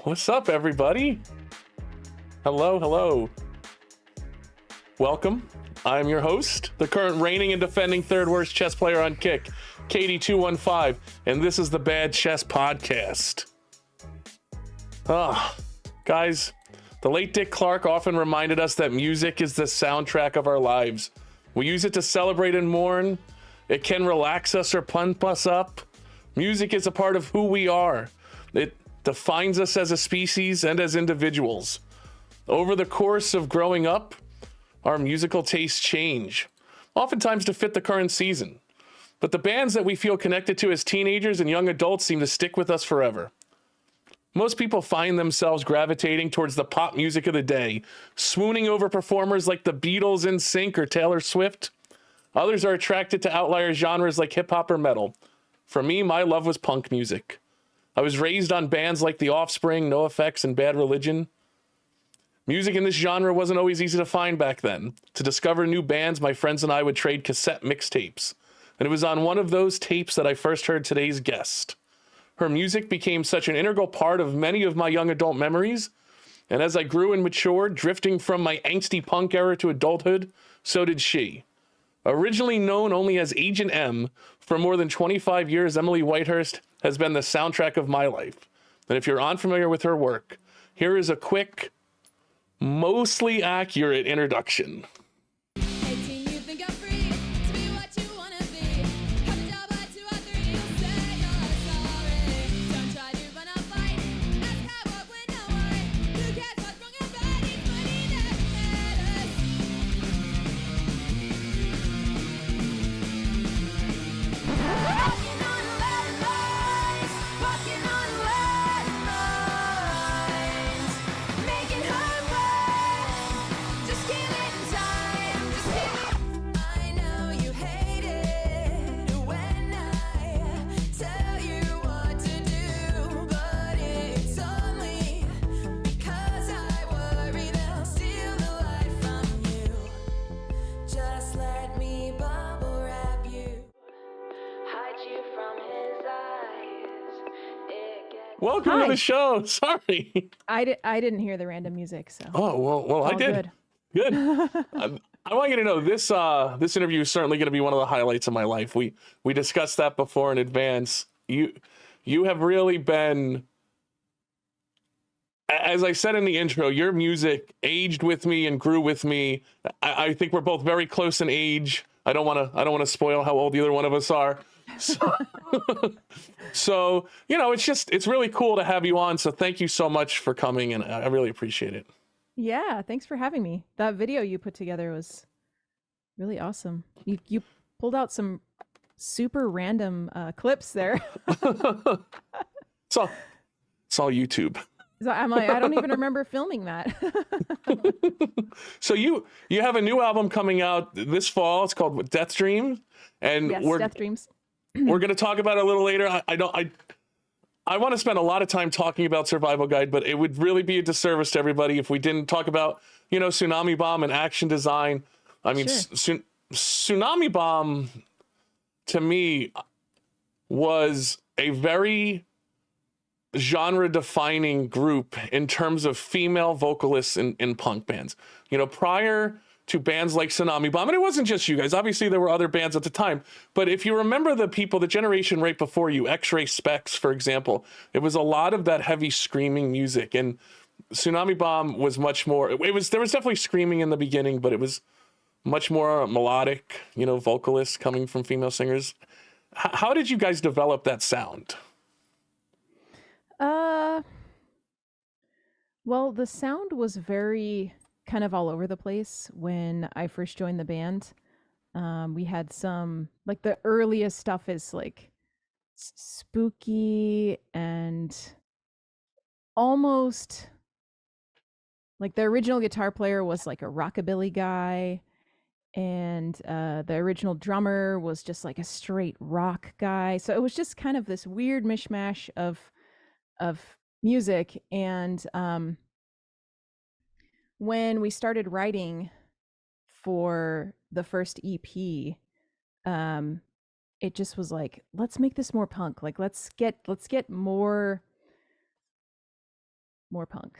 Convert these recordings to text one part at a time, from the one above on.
What's up, everybody? Hello, hello. Welcome. I'm your host, the current reigning and defending third worst chess player on Kick, Katie215, and this is the Bad Chess Podcast. Guys, the late Dick Clark often reminded us that music is the soundtrack of our lives. We use it to celebrate and mourn. It can relax us or pump us up. Music is a part of who we are. It defines us as a species and as individuals. Over the course of growing up, our musical tastes change, oftentimes to fit the current season. But the bands that we feel connected to as teenagers and young adults seem to stick with us forever. Most people find themselves gravitating towards the pop music of the day, swooning over performers like the Beatles, NSYNC, or Taylor Swift. Others are attracted to outlier genres like hip-hop or metal. For me, my love was punk music. I was raised on bands like The Offspring, NoFX, and Bad Religion. Music in this genre wasn't always easy to find back then. To discover new bands, my friends and I would trade cassette mixtapes. And it was on one of those tapes that I first heard today's guest. Her music became such an integral part of many of my young adult memories. And as I grew and matured, drifting from my angsty punk era to adulthood, so did she. Originally known only as Agent M, for more than 25 years, Emily Whitehurst has been the soundtrack of my life. And if you're unfamiliar with her work, here is a quick, mostly accurate introduction. Welcome to the show. Sorry. I didn't hear the random music, so. Oh, well, I did. Good. I want you to know this interview is certainly going to be one of the highlights of my life. We discussed that before in advance. You have really been, as I said in the intro, your music aged with me and grew with me. I think we're both very close in age. I don't want to spoil how old either one of us are. So, it's really cool to have you on. So thank you so much for coming, and I really appreciate it. Yeah, thanks for having me. That video you put together was really awesome. You pulled out some super random clips there. It's all YouTube. So I'm like, I don't even remember filming that. So you have a new album coming out this fall. It's called Death Dream, and yes, Death Dreams. We're going to talk about it a little later. I want to spend a lot of time talking about Survival Guide, but it would really be a disservice to everybody if we didn't talk about, Tsunami Bomb and action design. I mean, sure. Tsunami Bomb, to me, was a very genre-defining group in terms of female vocalists in punk bands. Prior to bands like Tsunami Bomb, and it wasn't just you guys. Obviously, there were other bands at the time. But if you remember the generation right before you, X-Ray Specs, for example, it was a lot of that heavy screaming music. And Tsunami Bomb was much more, there was definitely screaming in the beginning, but it was much more melodic, vocalists coming from female singers. How did you guys develop that sound? Well, the sound was very kind of all over the place when I first joined the band. We had some, like, the earliest stuff is like spooky and almost like the original guitar player was like a rockabilly guy, and the original drummer was just like a straight rock guy. So it was just kind of this weird mishmash of music. And when we started writing for the first EP, it just was like, let's make this more punk. Like, let's get more more punk.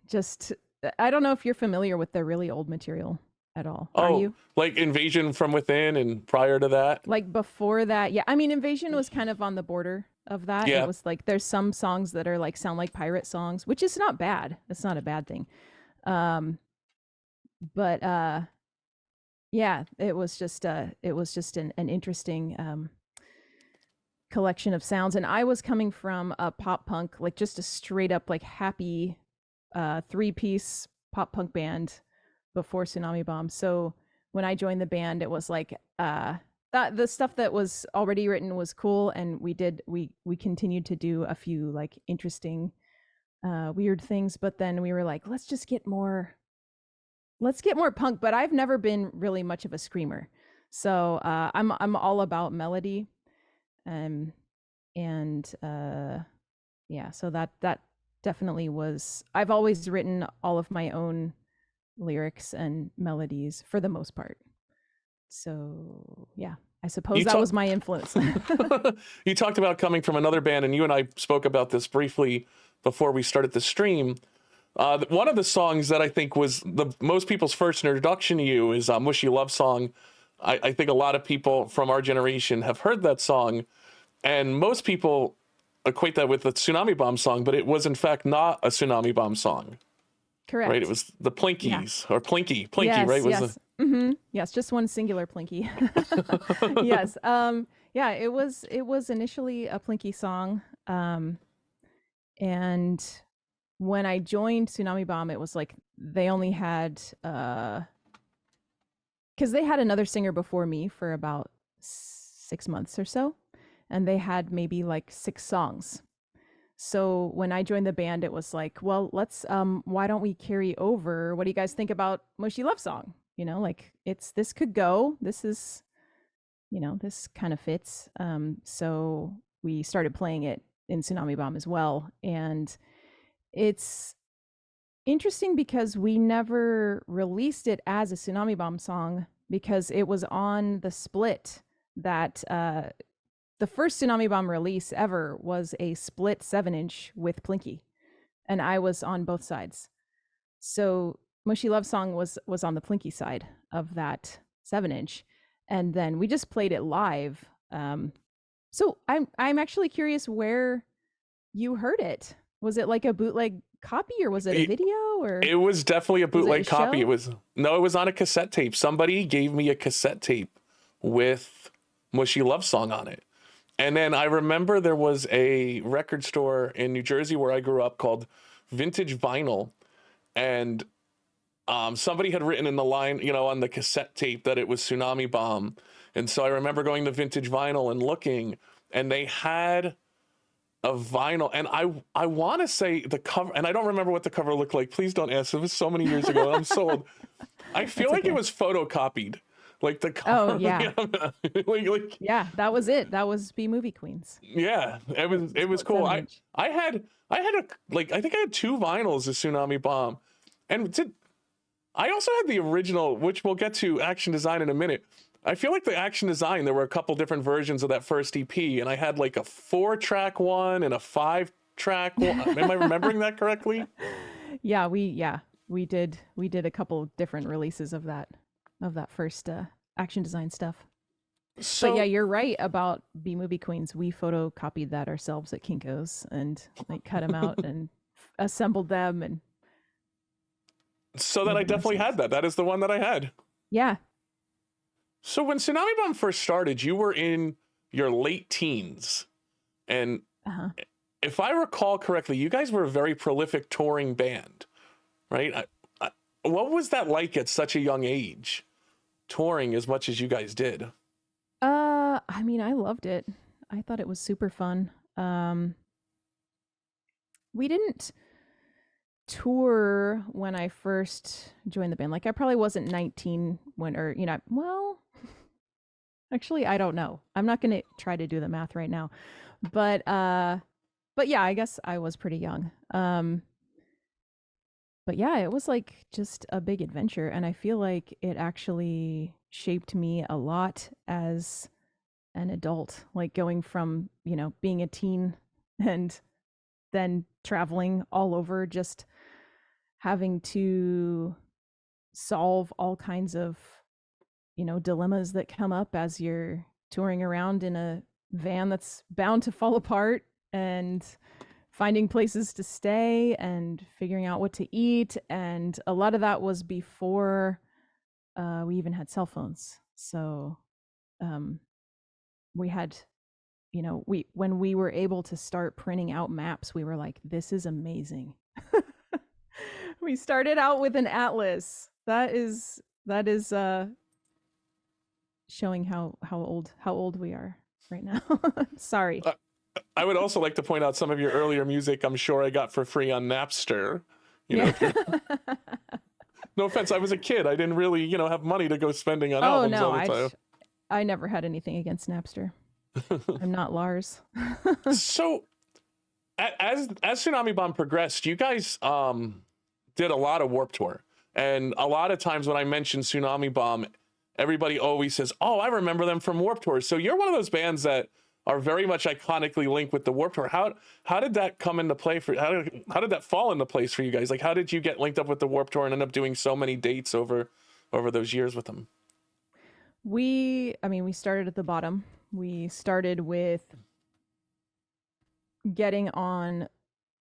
Just I don't know if you're familiar with the really old material at all. Are Oh, you? like Invasion from Within and prior to that? Like before that, yeah. I mean, Invasion was kind of on the border of that. It Yeah. was like there's some songs that are like sound like pirate songs, which is not bad. It's not a bad thing. Um, but yeah, it was just an interesting collection of sounds. And I was coming from a pop punk, like just a straight up like happy three-piece pop punk band before Tsunami Bomb. So when I joined the band, it was like that the stuff that was already written was cool, and we continued to do a few like interesting weird things, but then we were like, let's get more punk. But I've never been really much of a screamer, so I'm all about melody, um, and yeah, so that definitely was. I've always written all of my own lyrics and melodies for the most part. So yeah, I suppose You that talk was my influence. you talked about coming from another band, and you and I spoke about this briefly before we started the stream. One of the songs that I think was the most people's first introduction to you is Mushy Love Song. I think a lot of people from our generation have heard that song, and most people equate that with the Tsunami Bomb song, but it was in fact not a Tsunami Bomb song, right? It Correct. was the Yeah. Plinkies or Plinky, right? Yes, Was the yes. Yes, just one singular Plinky. Yes. Yeah, it was initially a Plinky song. And when I joined Tsunami Bomb, it was like they only had because they had another singer before me for about 6 months or so, and they had maybe like 6 songs. So when I joined the band, it was like, well, let's why don't we carry over? What do you guys think about Mushy Love Song? Like it's this could go. This is, this kind of fits. So we started playing it in Tsunami Bomb as well. And it's interesting because we never released it as a Tsunami Bomb song because it was on the split that the first Tsunami Bomb release ever was a split 7-inch with Plinky, and I was on both sides. So Mushy Love Song was on the Plinky side of that 7-inch, and then we just played it live. So I'm actually curious where you heard it. Was it like a bootleg copy, or was it a video, or It was definitely a was it a bootleg copy. show? It was on a cassette tape. Somebody gave me a cassette tape with Mushy Love Song on it. And then I remember there was a record store in New Jersey where I grew up called Vintage Vinyl. And somebody had written in the line, on the cassette tape that it was Tsunami Bomb. And so I remember going to Vintage Vinyl and looking, and they had a vinyl. And I want to say the cover, and I don't remember what the cover looked like. Please don't ask. It was so many years ago. I'm so old. I feel like Okay. it was photocopied. Like the cover. Oh yeah. like, Yeah, that was it. That was B Movie Queens. yeah, it was Split cool. 7-inch. I think I had 2 vinyls of Tsunami Bomb, and I also had the original, which we'll get to Action Design in a minute. I feel like the Action Design, there were a couple different versions of that first EP, and I had like a 4-track one and a 5-track one. Am I remembering that correctly? Yeah, we did a couple different releases of that first Action Design stuff. But yeah, So, you're right about B Movie Queens. We photocopied that ourselves at Kinko's and like cut them out and assembled them and so then made I them definitely ourselves. had that. That is the one that I had. Yeah. So when Tsunami Bomb first started, you were in your late teens, and Uh-huh. if I recall correctly, you guys were a very prolific touring band, right? What was that like at such a young age, touring as much as you guys did? I mean, I loved it. I thought it was super fun. We didn't tour when I first joined the band. Like I probably wasn't 19 when, or well, actually I don't know. I'm not going to try to do the math right now. But yeah, I guess I was pretty young. But yeah, it was like just a big adventure, and I feel like it actually shaped me a lot as an adult, like going from, being a teen and then traveling all over, just having to solve all kinds of, dilemmas that come up as you're touring around in a van that's bound to fall apart, and finding places to stay and figuring out what to eat. And a lot of that was before we even had cell phones. So we had, when we were able to start printing out maps, we were like, this is amazing. We started out with an atlas. That is showing how old we are right now. Sorry. I would also like to point out some of your earlier music, I'm sure I got for free on Napster. No offense, I was a kid. I didn't really, have money to go spending on albums all the time. I never had anything against Napster. I'm not Lars. So, as Tsunami Bomb progressed, you guys did a lot of Warped Tour. And a lot of times when I mention Tsunami Bomb, everybody always says, oh, I remember them from Warped Tour. So you're one of those bands that are very much iconically linked with the Warped Tour. How did that come into play for? How did that fall into place for you guys? Like, how did you get linked up with the Warped Tour and end up doing so many dates over those years with them? We started at the bottom. We started with getting on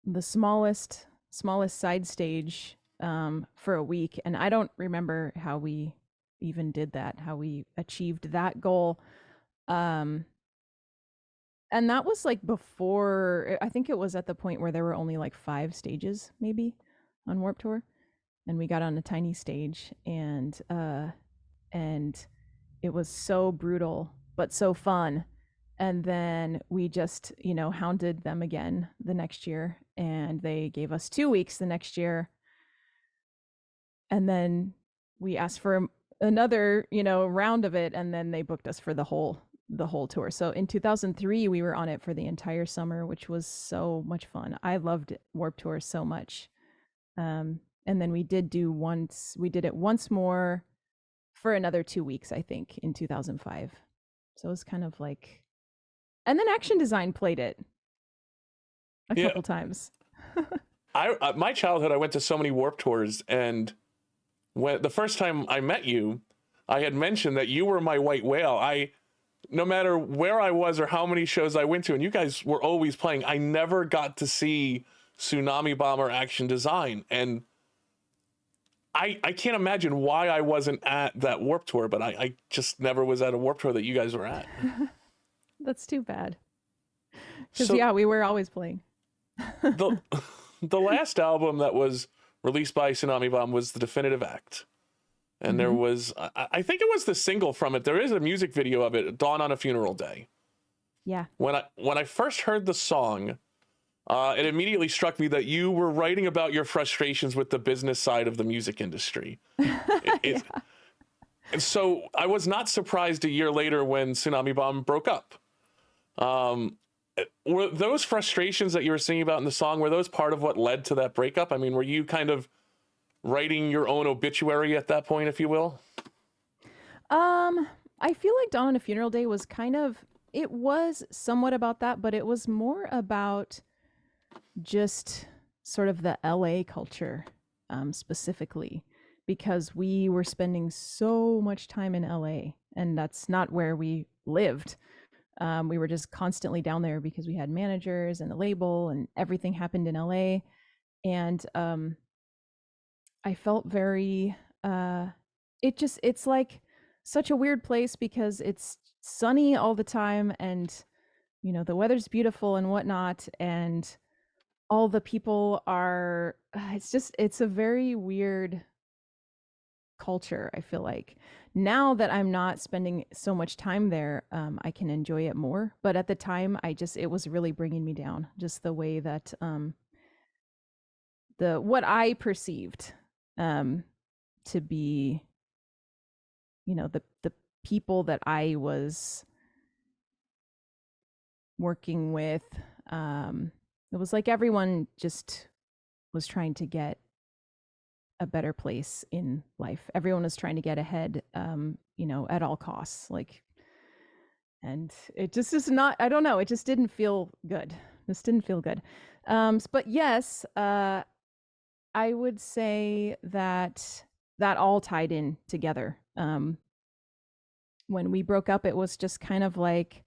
the smallest side stage for a week, and I don't remember how we even did that, how we achieved that goal. And that was like before, I think it was at the point where there were only like 5 stages maybe on Warped Tour, and we got on a tiny stage, and it was so brutal but so fun. And then we just, hounded them again the next year, and they gave us 2 weeks the next year. And then we asked for another, round of it, and then they booked us for the whole tour. So in 2003, we were on it for the entire summer, which was so much fun. I loved Warped Tour so much. And then we did it once more for another 2 weeks, I think, in 2005. So it was kind of like, and then Action Design played it a couple times. My childhood, I went to so many Warped Tours, and when the first time I met you, I had mentioned that you were my white whale. No matter where I was or how many shows I went to, and you guys were always playing, I never got to see Tsunami Bomb or Action Design. And I can't imagine why I wasn't at that Warped Tour, but I just never was at a Warped Tour that you guys were at. That's too bad. Because, we were always playing. The last album that was released by Tsunami Bomb was The Definitive Act. And there was, I think it was the single from it. There is a music video of it, Dawn on a Funeral Day. Yeah. When I first heard the song, it immediately struck me that you were writing about your frustrations with the business side of the music industry. And so I was not surprised a year later when Tsunami Bomb broke up. Were those frustrations that you were singing about in the song, were those part of what led to that breakup? I mean, were you kind of writing your own obituary at that point, if you will? I feel like Dawn on a Funeral Day was it was somewhat about that, but it was more about just sort of the LA culture, specifically, because we were spending so much time in LA, and that's not where we lived. We were just constantly down there because we had managers and a label, and everything happened in LA. And I felt very, it's like such a weird place because it's sunny all the time, and, the weather's beautiful and whatnot. And all the people are, it's a very weird culture. I feel like now that I'm not spending so much time there, I can enjoy it more. But at the time, it was really bringing me down, just the way that, what I perceived to be, the people that I was working with. It was like everyone just was trying to get a better place in life. Everyone was trying to get ahead, at all costs. And it just is not, I don't know, it just didn't feel good This didn't feel good. But yes, I would say that that all tied in together. When we broke up, it was just kind of like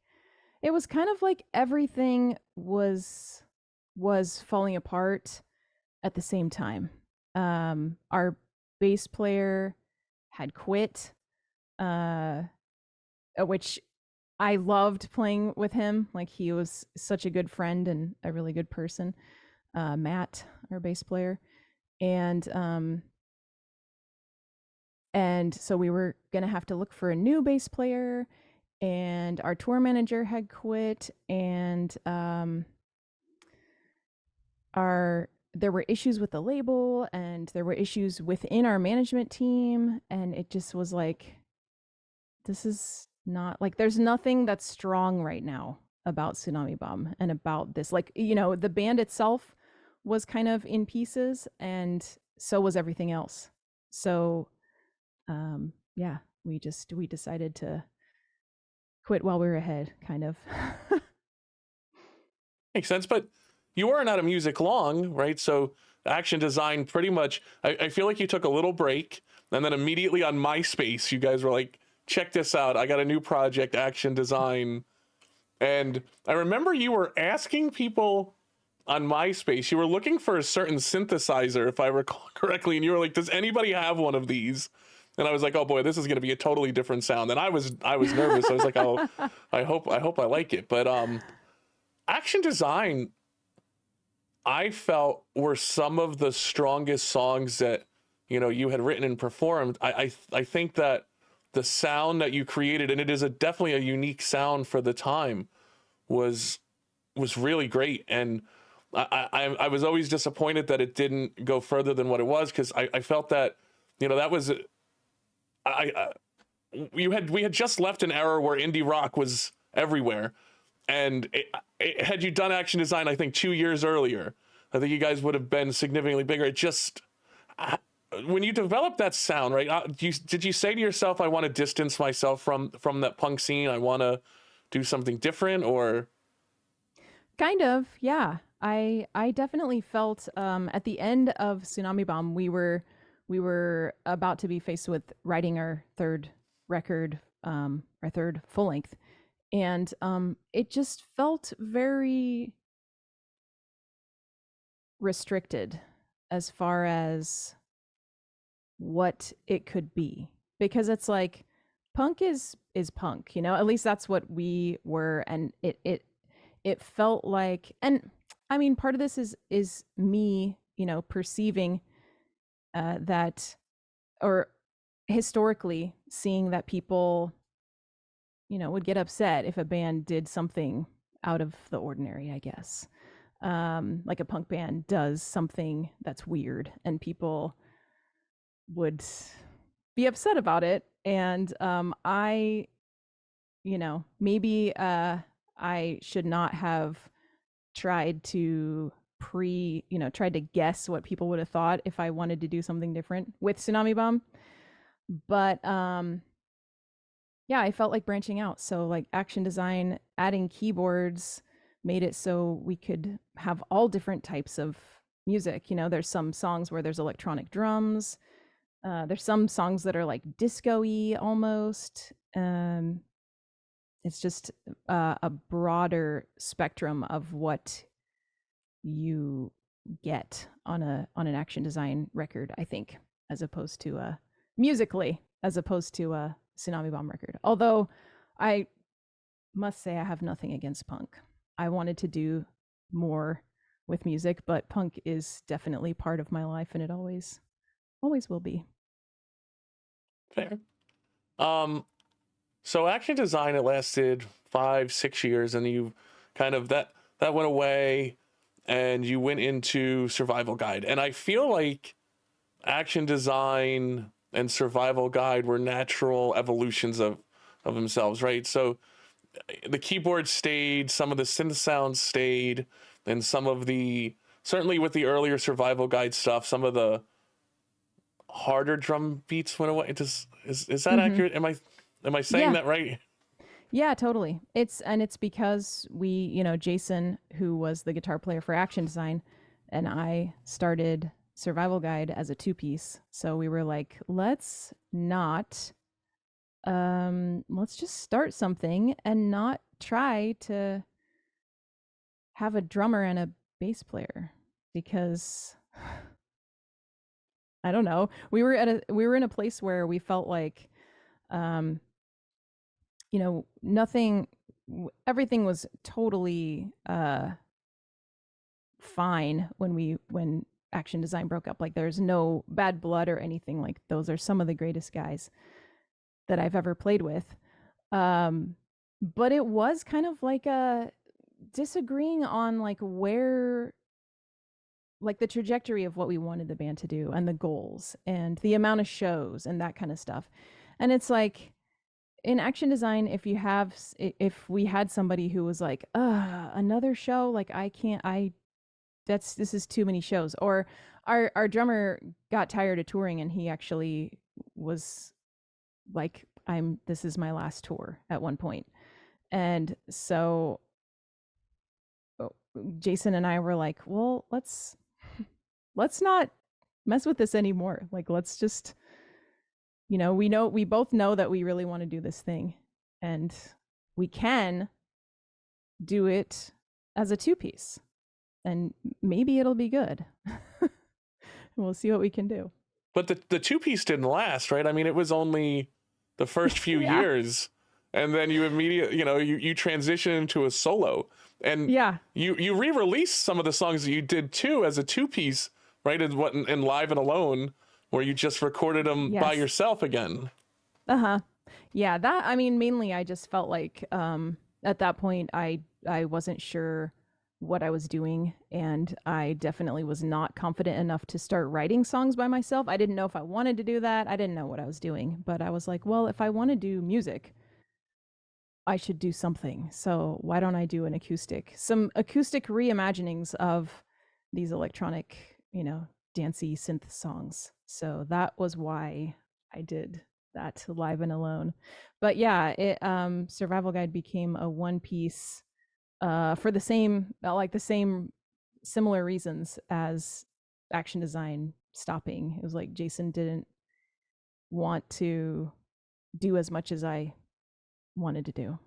everything was falling apart at the same time. Our bass player had quit, uh, which I loved playing with him. Like he was such a good friend and a really good person. Matt, our bass player, and so we were gonna have to look for a new bass player, and our tour manager had quit, and our there were issues with the label, and there were issues within our management team, and it just was like, this is not like, there's nothing that's strong right now about Tsunami Bomb and about this. Like, the band itself was kind of in pieces, and so was everything else. So yeah, we decided to quit while we were ahead, kind of. Makes sense, but you weren't out of music long, right? So Action Design pretty much, I feel like you took a little break, and then immediately on MySpace, you guys were like, check this out, I got a new project, Action Design. And I remember you were asking people on MySpace, you were looking for a certain synthesizer, if I recall correctly, and you were like, does anybody have one of these? And I was like, oh boy, this is going to be a totally different sound. And I was nervous. I was like, oh, I hope I like it. But Action Design, I felt, were some of the strongest songs that you had written and performed. I think that the sound that you created, and it is definitely a unique sound for the time, was really great. And I was always disappointed that it didn't go further than what it was, because I felt that that was we had just left an era where indie rock was everywhere, and had you done Action Design, I think 2 years earlier, I think you guys would have been significantly bigger. It just, when you developed that sound, right? Did you say to yourself, I want to distance myself from that punk scene? I want to do something different, or? Kind of, yeah. I definitely felt at the end of Tsunami Bomb, we were about to be faced with writing our third record, our third full length, and it just felt very restricted as far as what it could be, because it's like, punk is punk, at least that's what we were, and it felt like, and I mean, part of this is me, perceiving that, or historically seeing that people, would get upset if a band did something out of the ordinary, I guess. Like a punk band does something that's weird, and people would be upset about it. And maybe I should not have tried to tried to guess what people would have thought if I wanted to do something different with Tsunami Bomb. But yeah, I felt like branching out. So like Action Design, adding keyboards made it so we could have all different types of music. There's some songs where there's electronic drums. There's some songs that are like disco-y almost. It's just a broader spectrum of what you get on an Action Design record, I think, as opposed to musically, as opposed to a Tsunami Bomb record. Although I must say I have nothing against punk. I wanted to do more with music, but punk is definitely part of my life, and it always will be. Fair. So Action Design, it lasted 5-6 years, and you kind of that went away, and you went into Survival Guide. And I feel like Action Design and Survival Guide were natural evolutions of themselves, right? So the keyboard stayed, some of the synth sounds stayed, and some of the, certainly with the earlier Survival Guide stuff, some of the harder drum beats went away. Is that accurate? Am I saying that right? Yeah, totally. It's because we, Jason, who was the guitar player for Action Design, and I started Survival Guide as a two-piece. So we were like, let's just start something and not try to have a drummer and a bass player because I don't know. We were in a place where we felt like um nothing everything was totally fine when Action Design broke up. Like there's no bad blood or anything. Like those are some of the greatest guys that I've ever played with. But it was kind of like a disagreeing on like where like the trajectory of what we wanted the band to do and the goals and the amount of shows and that kind of stuff. And it's like in Action Design, if we had somebody who was like, another show, like this is too many shows. Or our drummer got tired of touring and he actually was like, this is my last tour at one point. And so Jason and I were like, well, let's not mess with this anymore. Like, let's just, we both know that we really want to do this thing and we can do it as a two-piece and maybe it'll be good. We'll see what we can do. But the two-piece didn't last, right? I mean, it was only the first few years, and then you immediately, you transition into a solo, and you re-released some of the songs that you did too as a two-piece, right? In Live and Alone, where you just recorded them by yourself again. Yeah, mainly I just felt like at that point I wasn't sure what I was doing, and I definitely was not confident enough to start writing songs by myself. I didn't know if I wanted to do that. I didn't know what I was doing, but I was like, well, if I want to do music, I should do something. So why don't I do some acoustic reimaginings of these electronic, dancey synth songs. So that was why I did that Live and Alone. But yeah, Survival Guide became a one piece for the same similar reasons as Action Design stopping. It was like Jason didn't want to do as much as I wanted to do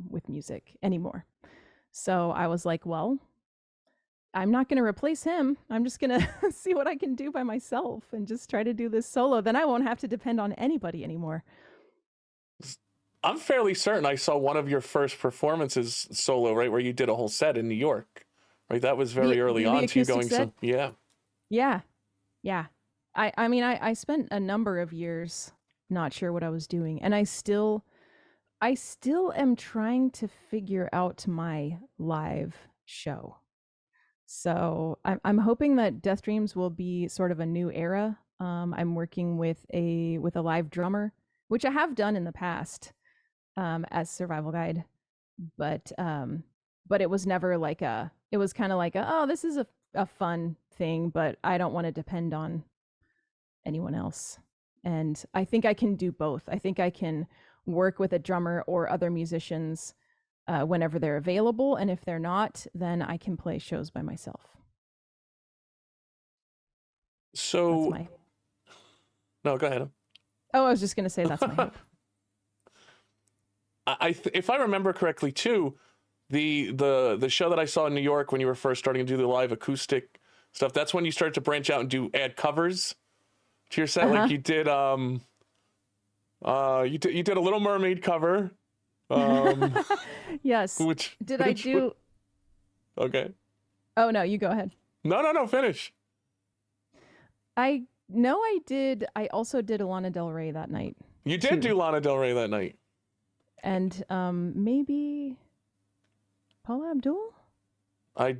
with music anymore. So I was like, well, I'm not going to replace him. I'm just going to see what I can do by myself and just try to do this solo. Then I won't have to depend on anybody anymore. I'm fairly certain I saw one of your first performances solo, right, where you did a whole set in New York, right? That was very early on to you going set? Yeah. I spent a number of years not sure what I was doing, and I still am trying to figure out my live show. So I'm hoping that Death Dreams will be sort of a new era. I'm working with a live drummer, which I have done in the past as Survival Guide, but it was never like it was kind of like this is a fun thing, but I don't want to depend on anyone else. And I think I can do both. I think I can work with a drummer or other musicians whenever they're available, and if they're not, then I can play shows by myself. So no, go ahead. Oh, I was just going to say that's my hope. If I remember correctly too, the show that I saw in New York when you were first starting to do the live acoustic stuff, that's when you started to branch out and add covers to your set. Like you did you did a Little Mermaid cover. Yes. I do? Okay. Oh no, you go ahead. No, finish. I know I did. I also did a Lana Del Rey that night. You did do Lana Del Rey that night. And maybe Paula Abdul? I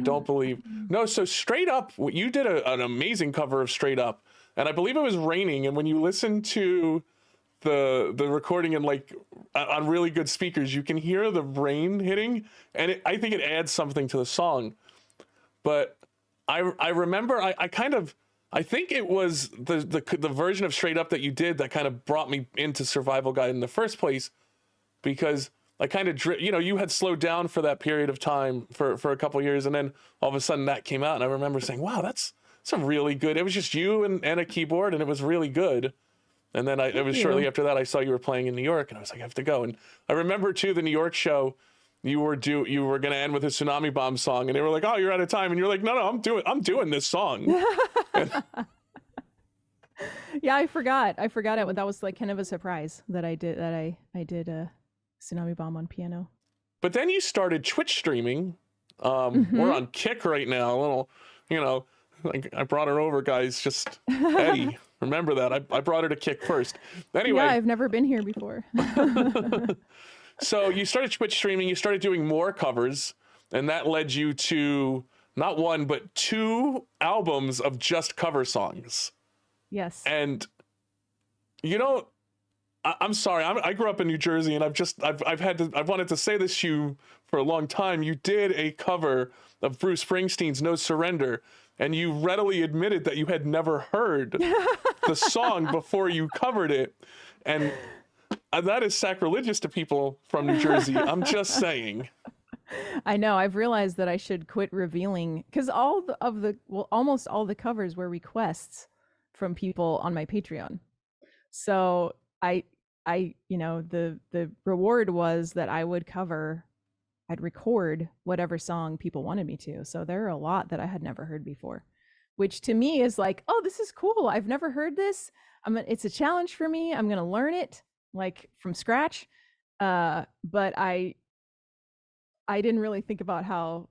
don't believe. No, so Straight Up, you did an amazing cover of Straight Up. And I believe it was raining, and when you listen to the recording and like on really good speakers, you can hear the rain hitting, and I think it adds something to the song. But I remember I think it was the version of Straight Up that you did that kind of brought me into Survival Guide in the first place, because I kind of, you had slowed down for that period of time for a couple of years, and then all of a sudden that came out, and I remember saying, "Wow, that's a really good." It was just you and a keyboard, and it was really good. And then it was shortly after that I saw you were playing in New York, and I was like, I have to go. And I remember too the New York show. You were going to end with a Tsunami Bomb song, and they were like, "Oh, you're out of time," and you're like, "No, I'm doing this song." Yeah, I forgot it. That was like kind of a surprise that I did a Tsunami Bomb on piano. But then you started Twitch streaming. We're on Kick right now. A little, like I brought her over, guys. Just Eddie, remember that I brought her to Kick first. Anyway, yeah, I've never been here before. So you started Twitch streaming. You started doing more covers, and that led you to not one but two albums of just cover songs. Yes. And I'm sorry. I grew up in New Jersey, and I've wanted to say this to you for a long time. You did a cover of Bruce Springsteen's "No Surrender," and you readily admitted that you had never heard the song before you covered it, and that is sacrilegious to people from New Jersey. I'm just saying. I know. I've realized that I should quit revealing, because almost all the covers were requests from people on my Patreon. So the reward was that I'd record whatever song people wanted me to. So there are a lot that I had never heard before, which to me is like, oh, this is cool. I've never heard this. It's a challenge for me. I'm going to learn it like from scratch. But I didn't really think about how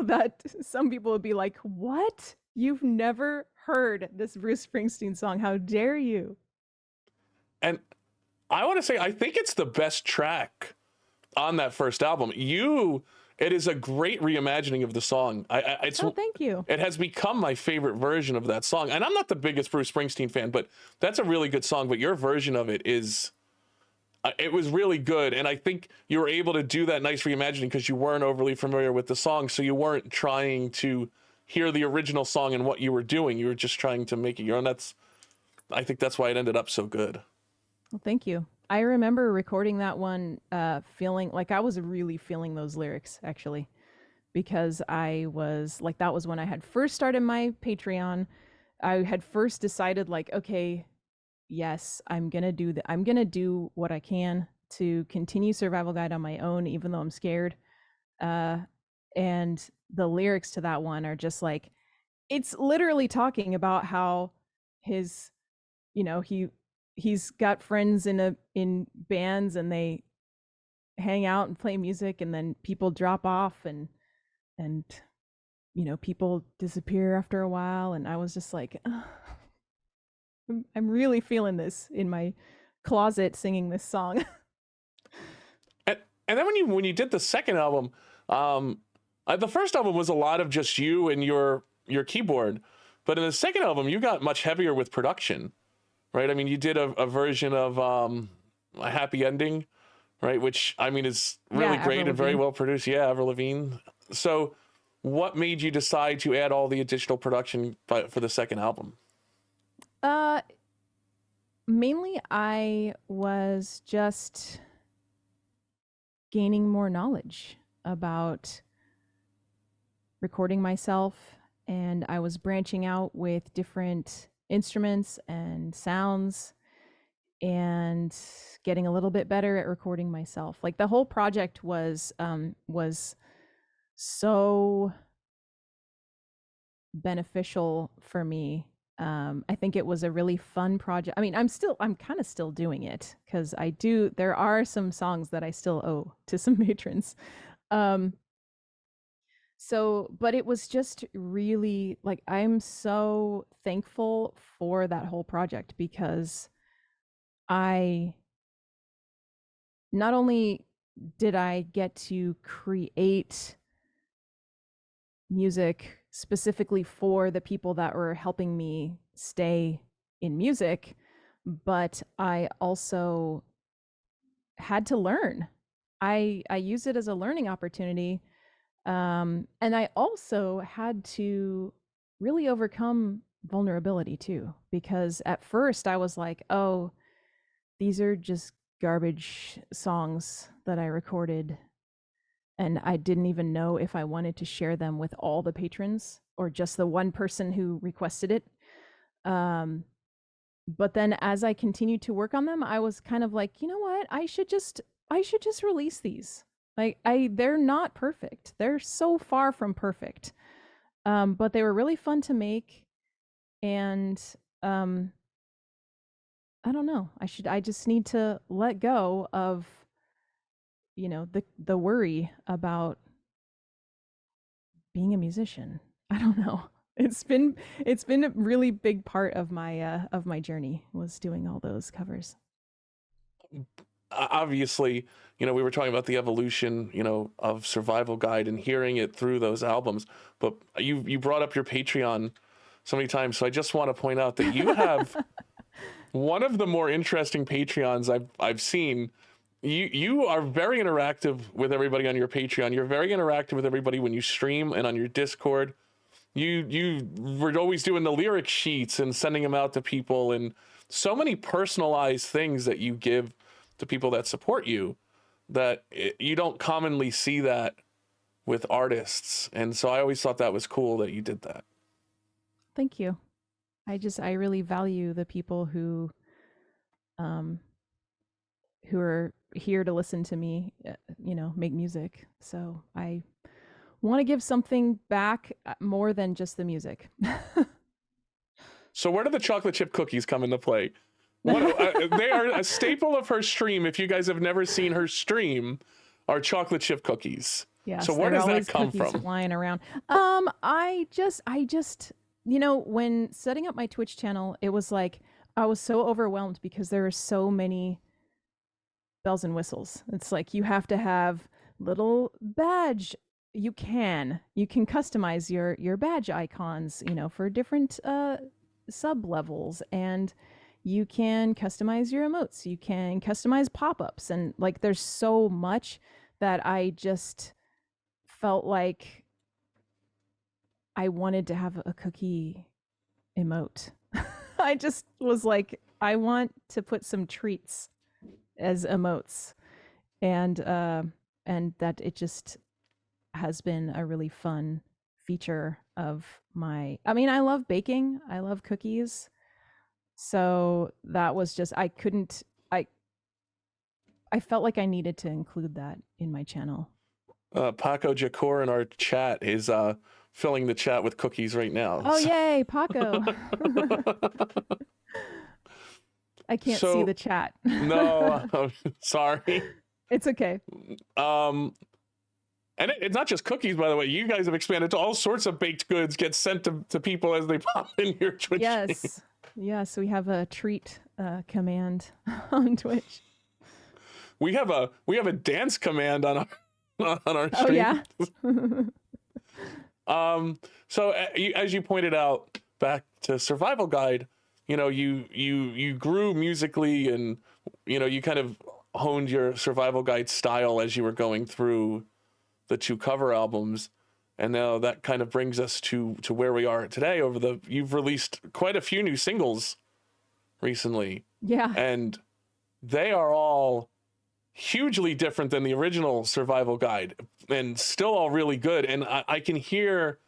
that some people would be like, what? You've never heard this Bruce Springsteen song. How dare you? And I want to say, I think it's the best track on that first album. It is a great reimagining of the song. Thank you. It has become my favorite version of that song. And I'm not the biggest Bruce Springsteen fan, but that's a really good song. But your version of it it was really good. And I think you were able to do that nice reimagining because you weren't overly familiar with the song. So you weren't trying to hear the original song and what you were doing. You were just trying to make it your own. I think that's why it ended up so good. Well, thank you. I remember recording that one, feeling like I was really feeling those lyrics, actually, because I was like, that was when I had first started my Patreon. I had first decided like, okay, yes, I'm going to do what I can to continue Survival Guide on my own, even though I'm scared. And the lyrics to that one are just like, it's literally talking about how his, he's got friends in bands, and they hang out and play music, and then people drop off, and people disappear after a while. And I was just like, I'm really feeling this in my closet singing this song. and then when you did the second album, the first album was a lot of just you and your keyboard, but in the second album you got much heavier with production, right? I mean, you did a version of A Happy Ending, right? Which I mean is really great and very well produced. Yeah, Avril Lavigne. So what made you decide to add all the additional production for the second album? Mainly I was just gaining more knowledge about recording myself, and I was branching out with different instruments and sounds and getting a little bit better at recording myself. Like the whole project was so beneficial for me. I think it was a really fun project. I mean, I'm kind of still doing it because there are some songs that I still owe to some patrons. But it was just really like, I'm so thankful for that whole project, because not only did I get to create music specifically for the people that were helping me stay in music, but I also had to learn. I used it as a learning opportunity. And I also had to really overcome vulnerability too, because at first I was like, oh, these are just garbage songs that I recorded, and I didn't even know if I wanted to share them with all the patrons or just the one person who requested it. But then as I continued to work on them, I was kind of like, you know what? I should just release these. Like they're not perfect. They're so far from perfect. But they were really fun to make, and I don't know. I just need to let go of, the worry about being a musician. I don't know. It's been a really big part of my journey, was doing all those covers. Obviously, we were talking about the evolution, of Survival Guide and hearing it through those albums, but you brought up your Patreon so many times, so I just want to point out that you have one of the more interesting Patreons I've seen. You are very interactive with everybody on your Patreon. You're very interactive with everybody when you stream and on your Discord. You were always doing the lyric sheets and sending them out to people, and so many personalized things that you give to people that support you that you don't commonly see that with artists. And so I always thought that was cool that you did that. Thank you. I really value the people who are here to listen to me, make music. So I want to give something back more than just the music. So where do the chocolate chip cookies come into play? They are a staple of her stream. If you guys have never seen her stream, are chocolate chip cookies. Yes, so where does that come from? Flying around. I just, when setting up my Twitch channel, it was like I was so overwhelmed because there are so many bells and whistles. It's like you have to have little badge. You can customize your badge icons, for different sub levels, and you can customize your emotes. You can customize pop-ups, and like there's so much that I just felt like I wanted to have a cookie emote. I just was like, I want to put some treats as emotes, and that it just has been a really fun feature of my. I mean, I love baking. I love cookies. So that was just, I felt like I needed to include that in my channel. Paco Jakor in our chat is filling the chat with cookies right now. Oh, yay, Paco. I can't see the chat. No, I'm sorry. It's okay. And it's not just cookies, by the way. You guys have expanded to all sorts of baked goods get sent to people as they pop in your Twitch. Yes. Yes, we have a treat command on Twitch. We have a dance command on our stream. Oh yeah. So as you pointed out, back to Survival Guide, you grew musically, and you kind of honed your Survival Guide style as you were going through the two cover albums. And now that kind of brings us to where we are today. You've released quite a few new singles recently. Yeah. And they are all hugely different than the original Survival Guide, and still all really good. And I can hear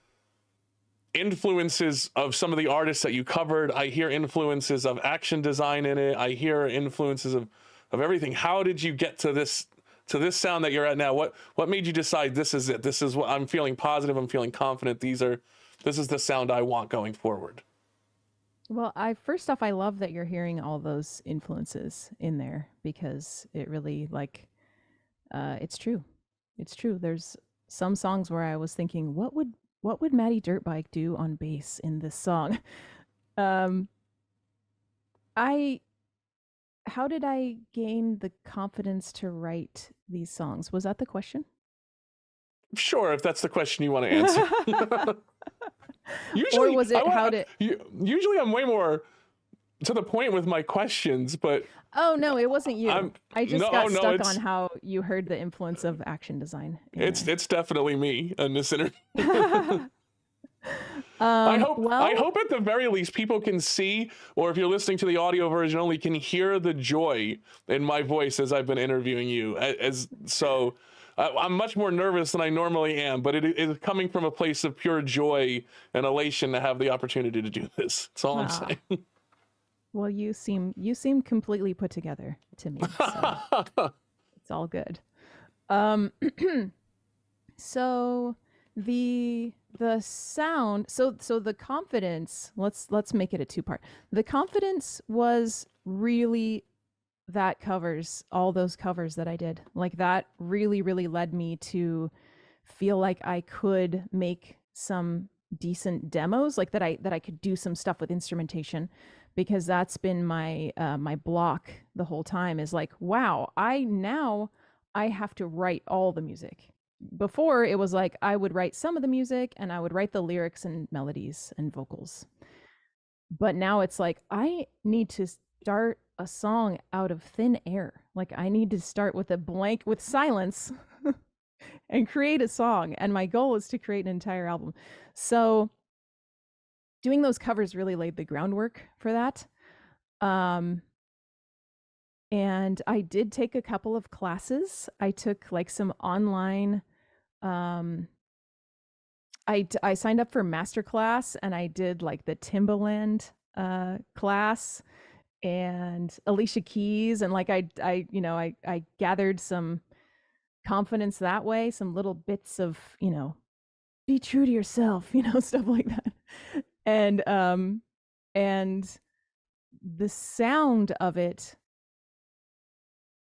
influences of some of the artists that you covered. I hear influences of action design in it. I hear influences of everything. How did you get to this sound that you're at now? What made you decide this is it? This is what I'm feeling positive. I'm feeling confident. This is the sound I want going forward. Well, first off, I love that you're hearing all those influences in there, because it really it's true. It's true. There's some songs where I was thinking, what would Maddie Dirtbike do on bass in this song? How did I gain the confidence to write these songs? Was that the question? Sure, if that's the question you want to answer. Usually, or was it usually I'm way more to the point with my questions, but oh no, it wasn't you. I just got stuck on how you heard the influence of action design. It's definitely me in this interview. I Well, hope at the very least people can see, or if you're listening to the audio version only, can hear the joy in my voice as I've been interviewing you. I'm much more nervous than I normally am, but it is coming from a place of pure joy and elation to have the opportunity to do this. That's all I'm ah, saying. well, you seem completely put together to me, so it's all good. Um, so the sound, so the confidence. Let's make it a two part. The confidence was really that covers all those covers that I did. Like that really led me to feel like I could make some decent demos, like that I could do some stuff with instrumentation, because that's been my my block the whole time is like, wow, I have to write all the music. Before it was like I would write some of the music and I would write the lyrics and melodies and vocals. But now it's like I need to start a song out of thin air. Like I need to start with a blank with silence and create a song. And my goal is to create an entire album. So doing those covers really laid the groundwork for that. Um, and I did take a couple of classes. I took like some online. I signed up for masterclass and I did like the Timbaland class and Alicia Keys, and like I gathered some confidence that way, some little bits of, be true to yourself, stuff like that. And the sound of it,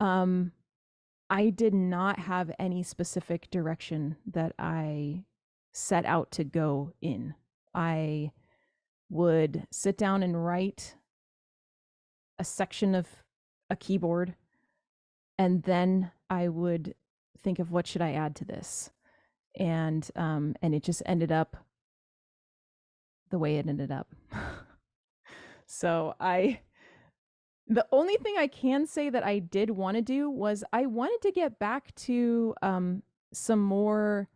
I did not have any specific direction that I set out to go in. I would sit down and write a section of a keyboard, and then I would think of what should I add to this, and it just ended up the way it ended up. So the only thing I can say that I did want to do was I wanted to get back to some more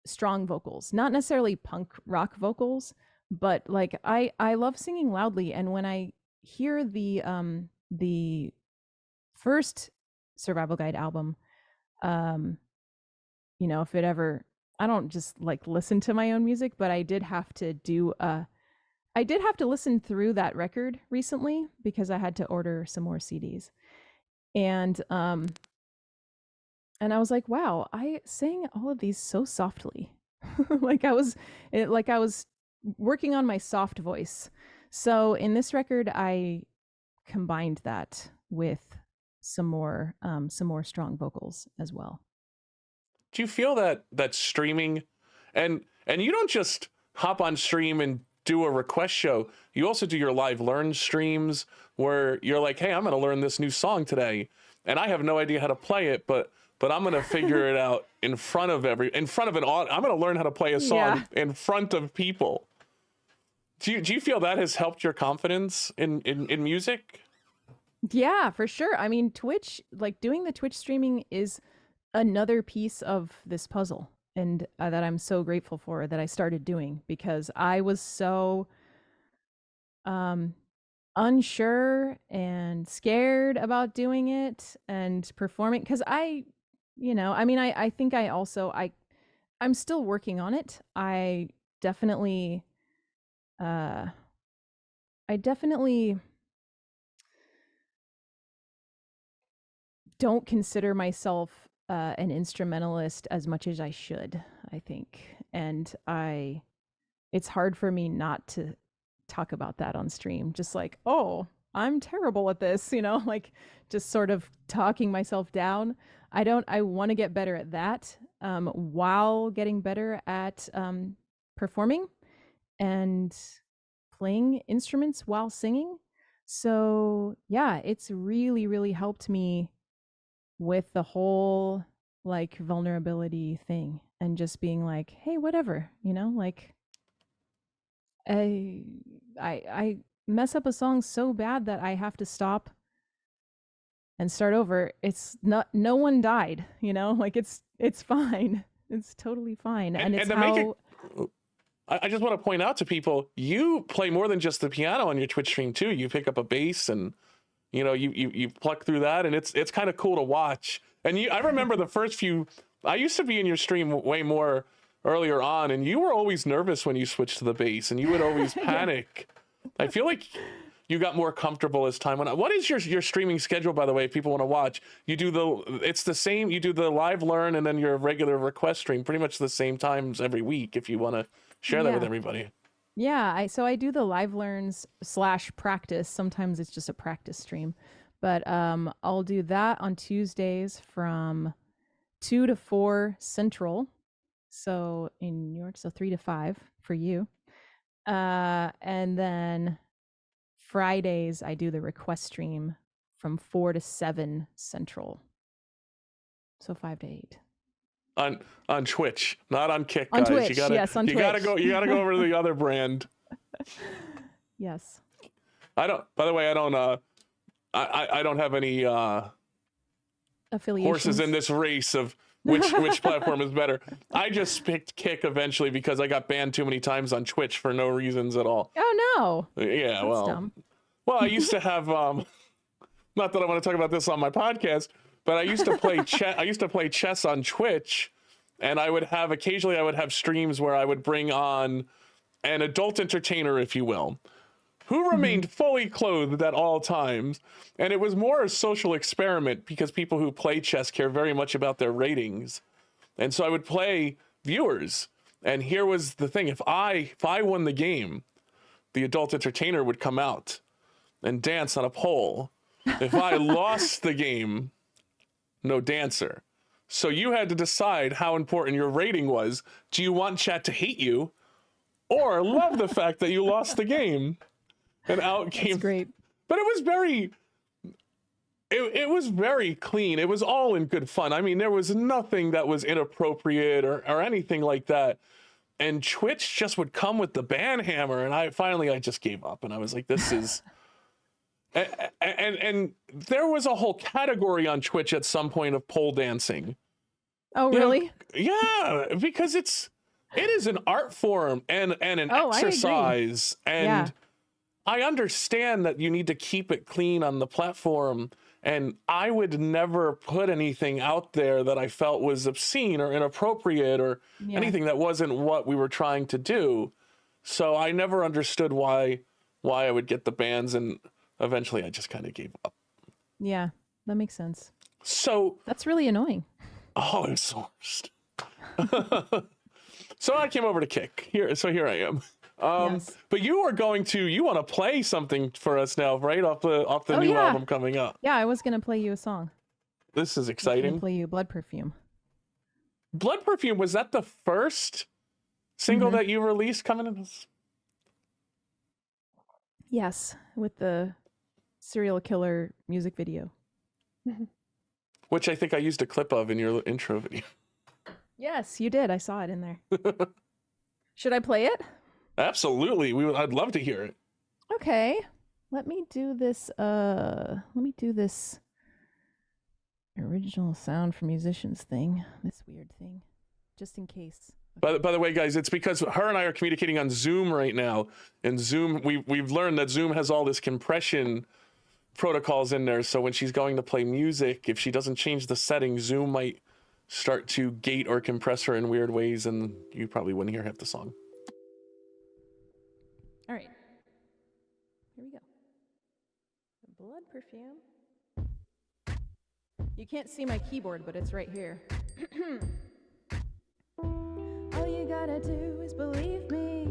strong vocals, not necessarily punk rock vocals, but like I love singing loudly, and when I hear the first Survival Guide album, if it ever, I don't just like listen to my own music, but I did have to listen through that record recently because I had to order some more CDs. And I was like, wow, I sang all of these so softly. like I was working on my soft voice. So in this record I combined that with some more strong vocals as well. Do you feel that streaming, and you don't just hop on stream and do a request show, you also do your live learn streams where you're like, hey, I'm going to learn this new song today and I have no idea how to play it, but I'm going to figure it out in front of I'm going to learn how to play a song in front of people. Do you feel that has helped your confidence in music? Yeah, for sure. I mean, Twitch, like doing the Twitch streaming is another piece of this puzzle, and that I'm so grateful for that I started doing, because I was so unsure and scared about doing it and performing, because I think I'm still working on it. Definitely I definitely don't consider myself an instrumentalist as much as I should, I think. And it's hard for me not to talk about that on stream. Just like, oh, I'm terrible at this, like just sort of talking myself down. I want to get better at that while getting better at performing and playing instruments while singing. So yeah, it's really helped me with the whole like vulnerability thing and just being like, hey, whatever, like I mess up a song so bad that I have to stop and start over. It's not, no one died, like it's fine. It's totally fine. And it's to make it, how I just want to point out to people, you play more than just the piano on your Twitch stream too. You pick up a bass and you pluck through that, and it's kind of cool to watch. And I remember the first few, I used to be in your stream way more earlier on, and you were always nervous when you switched to the bass, and you would always panic. I feel like you got more comfortable as time went on. What is your streaming schedule, by the way, if people want to watch? You do it's the same, you do the live learn and then your regular request stream pretty much the same times every week if you want to share that with everybody. Yeah, so I do the live learns / practice. Sometimes it's just a practice stream. But I'll do that on Tuesdays from 2 to 4 Central. So in New York, so 3 to 5 for you. And then Fridays, I do the request stream from 4 to 7 Central. So 5 to 8. On Twitch, not on Kick, on guys. Twitch, yes, on Twitch. You gotta go over to the other brand. Yes. By the way, I don't have any affiliations, horses in this race of which platform is better. I just picked Kick eventually because I got banned too many times on Twitch for no reasons at all. Oh no. Yeah, That's dumb. Well, I used to have not that I want to talk about this on my podcast, but I used to play chess on Twitch, and occasionally I would have streams where I would bring on an adult entertainer, if you will, who remained fully clothed at all times. And it was more a social experiment because people who play chess care very much about their ratings. And so I would play viewers. And here was the thing. If I won the game, the adult entertainer would come out and dance on a pole. If I lost the game, no dancer. So you had to decide how important your rating was. Do you want chat to hate you or love the fact that you lost the game? And out came. That's great. But it was very clean. It was all in good fun. I mean, there was nothing that was inappropriate or anything like that. And Twitch just would come with the ban hammer, and I just gave up, and I was like, this is. and there was a whole category on Twitch at some point of pole dancing. Oh, really? Yeah, because it is an art form and an exercise, and I understand that you need to keep it clean on the platform, and I would never put anything out there that I felt was obscene or inappropriate or anything that wasn't what we were trying to do. So I never understood why I would get the bans, and eventually I just kind of gave up. Yeah, that makes sense. So that's really annoying. Oh, it's the worst. So I came over to Kick here. So here I am. Yes. But you want to play something for us now, right? Off the new album coming up. Yeah, I was going to play you a song. This is exciting. I was going to play you Blood Perfume. Blood Perfume, was that the first single that you released coming in? Yes, with the serial killer music video. Which I think I used a clip of in your intro video. Yes, you did. I saw it in there. Should I play it? Absolutely. I'd love to hear it. Okay. Let me do this original sound for musicians thing. This weird thing. Just in case. Okay. By the way, guys, it's because her and I are communicating on Zoom right now. And Zoom, we've learned that Zoom has all this compression protocols in there. So when she's going to play music, if she doesn't change the settings, Zoom might start to gate or compress her in weird ways, and you probably wouldn't hear half the song. All right. Here we go. Blood Perfume. You can't see my keyboard, but it's right here. All you gotta do is believe me.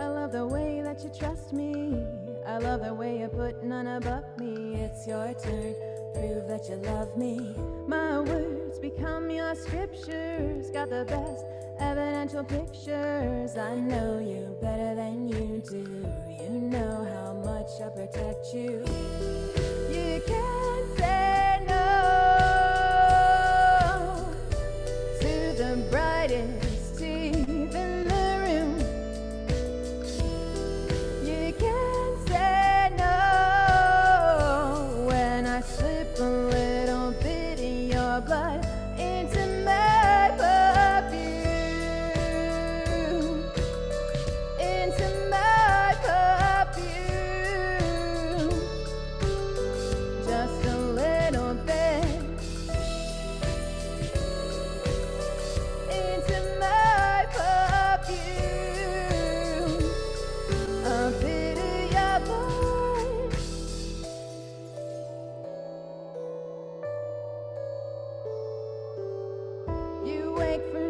I love the way that you trust me. I love the way you put none above me. It's your turn. Prove that you love me. My words become your scriptures. Got the best evidential pictures. I know you better than you do. You know how much I protect you. You can't say no to the brightest teeth in the room. You can't say no when I slip a little bit of your blood into my perfume.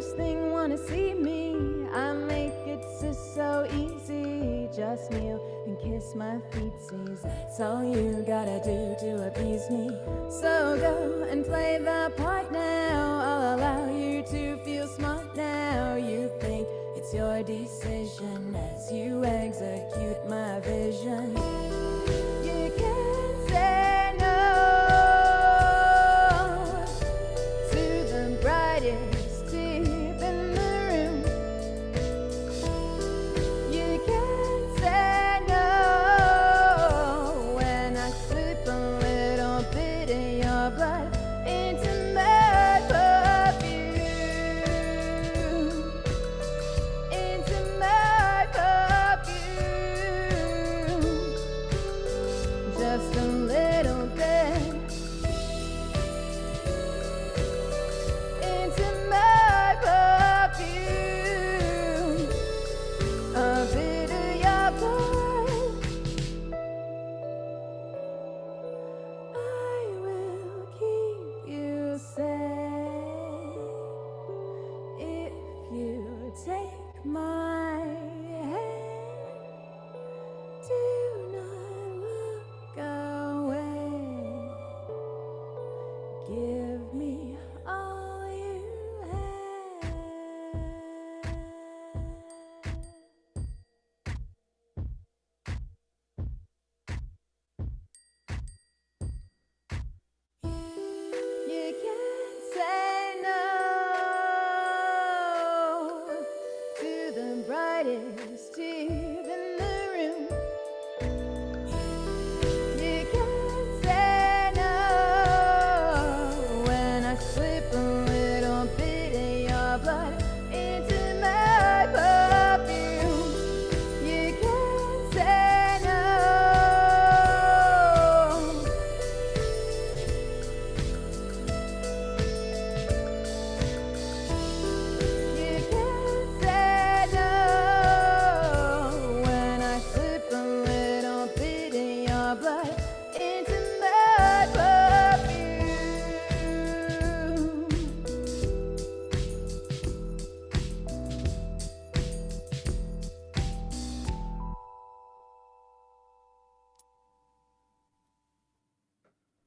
first thing wanna see me. I make it so easy. Just kneel and kiss my feetsies. That's all you gotta do to appease me. So go and play the part now. I'll allow you to feel smart now. You think it's your decision as you execute my vision. You can't say no to the brightest tip in the room. You can't say no when I slip a little bit of your blood into my perfume. Into my perfume. Just a little bit. Into my perfume. A bit of your blood. I will keep you safe if you take my hand. Do not look away. Give me all you have. You can't say no to the brightest tip in the room. You can't say no when I slip a little bit of your blood into my perfume. You can't say no. You can't say no when I slip a little bit of your blood into my perfume.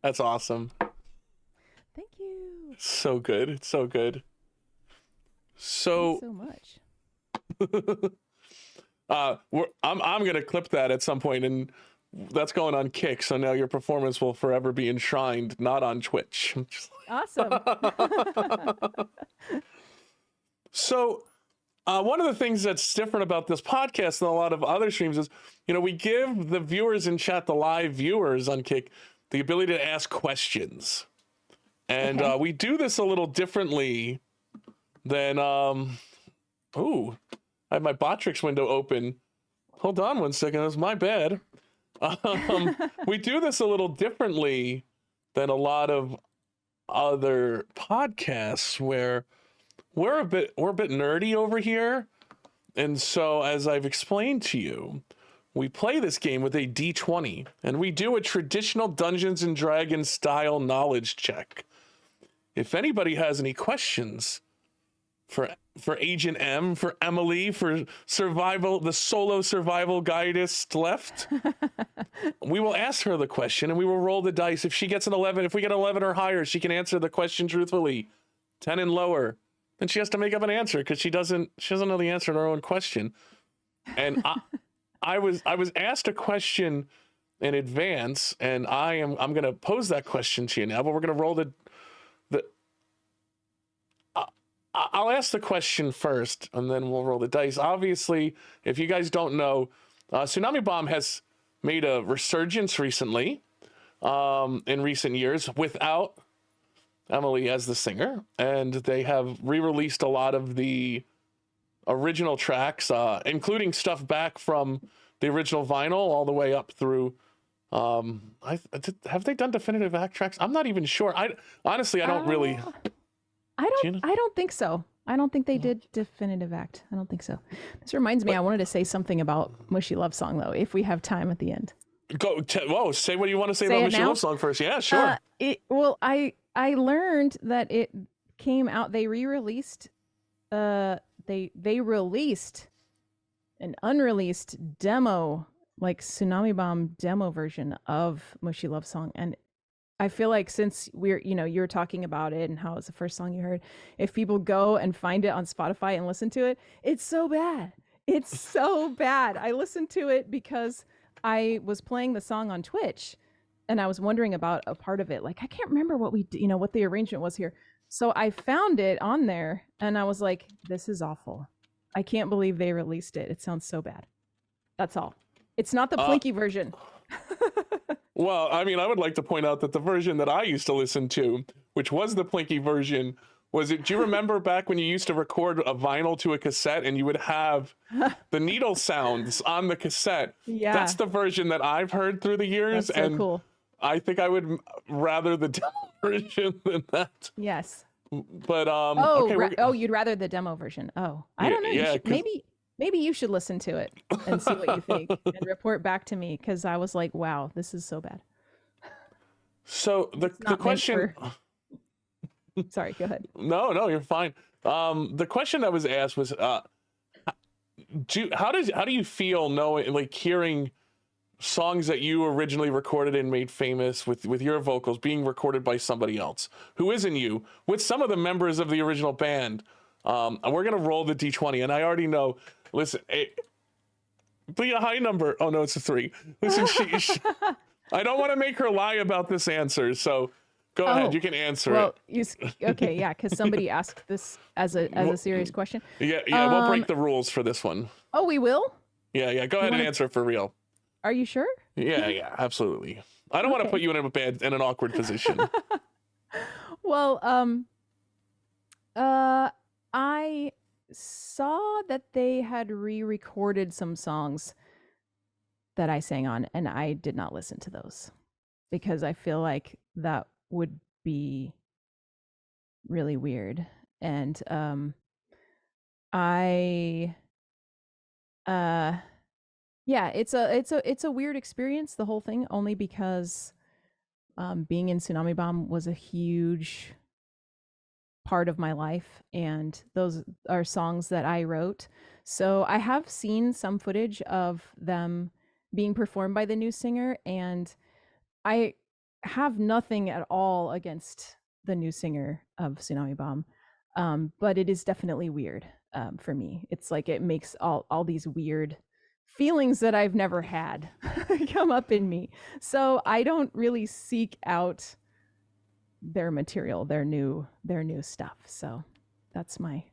That's awesome. Thank you. So good. It's so good. So So much. I'm gonna clip that at some point, and that's going on Kick. So now your performance will forever be enshrined, not on Twitch. Awesome. So one of the things that's different about this podcast than a lot of other streams is, we give the viewers in chat, the live viewers on Kick, the ability to ask questions. And Okay. we do this a little differently than, ooh, I have my Botrix window open. Hold on one second, that's my bad. We do this a little differently than a lot of other podcasts where we're a bit nerdy over here. And so, as I've explained to you, we play this game with a D20, and we do a traditional Dungeons and Dragons style knowledge check. If anybody has any questions for Agent M, for Emily, for survival, the solo survival guidist left, we will ask her the question and we will roll the dice. If she gets an 11, if we get 11 or higher, she can answer the question truthfully. 10 and lower, then she has to make up an answer because she doesn't know the answer to her own question. And I was asked a question in advance, and I'm going to pose that question to you now, but we're going to roll I'll ask the question first, and then we'll roll the dice. Obviously, if you guys don't know, Tsunami Bomb has made a resurgence recently, in recent years, without Emily as the singer, and they have re-released a lot of the original tracks, including stuff back from the original vinyl all the way up through. Have they done definitive act tracks? I'm not even sure. Honestly, I don't really. I don't think so. I don't think they did definitive act. I don't think so. This reminds me, I wanted to say something about Mushy Love Song though, if we have time at the end. Say what you want to say about Mushy Love Song first. Yeah, sure. I learned that it came out, they re-released they released an unreleased demo, like Tsunami Bomb demo version of Mushy Love Song. And I feel like since you were talking about it and how it's the first song you heard, if people go and find it on Spotify and listen to it, it's so bad. It's so bad. I listened to it because I was playing the song on Twitch and I was wondering about a part of it. Like, I can't remember what what the arrangement was here. So I found it on there and I was like, this is awful. I can't believe they released it. It sounds so bad. That's all. It's not the Plinky version. Well, I mean, I would like to point out that the version that I used to listen to, which was the Plinky version, do you remember back when you used to record a vinyl to a cassette and you would have the needle sounds on the cassette? Yeah. That's the version that I've heard through the years. That's so and cool. I think I would rather the demo version than that. Yes. But okay, you'd rather the demo version. Oh, I don't know. Yeah, maybe you should listen to it and see what you think and report back to me, because I was like, wow, this is so bad. So the question. Sorry, go ahead. No, you're fine. The question that was asked was, how do you feel knowing, like, hearing songs that you originally recorded and made famous with your vocals being recorded by somebody else who isn't you, with some of the members of the original band? And we're gonna roll the D20, and I already know. Listen, be a high number. Oh no, it's a 3. Listen, I don't want to make her lie about this answer, so go ahead. You can answer it. Okay, yeah, because somebody asked this as a serious question. Yeah, we'll break the rules for this one. Oh, we will? Yeah. Go ahead and answer it for real. Are you sure? Yeah, absolutely. I don't want to put you in an awkward position. Well, I saw that they had re-recorded some songs that I sang on, and I did not listen to those because I feel like that would be really weird. And it's a weird experience, the whole thing, only because being in Tsunami Bomb was a huge part of my life, and those are songs that I wrote. So I have seen some footage of them being performed by the new singer, and I have nothing at all against the new singer of Tsunami Bomb, but it is definitely weird for me. It's like it makes all these weird feelings that I've never had come up in me. So I don't really seek out their material, their new stuff. So that's my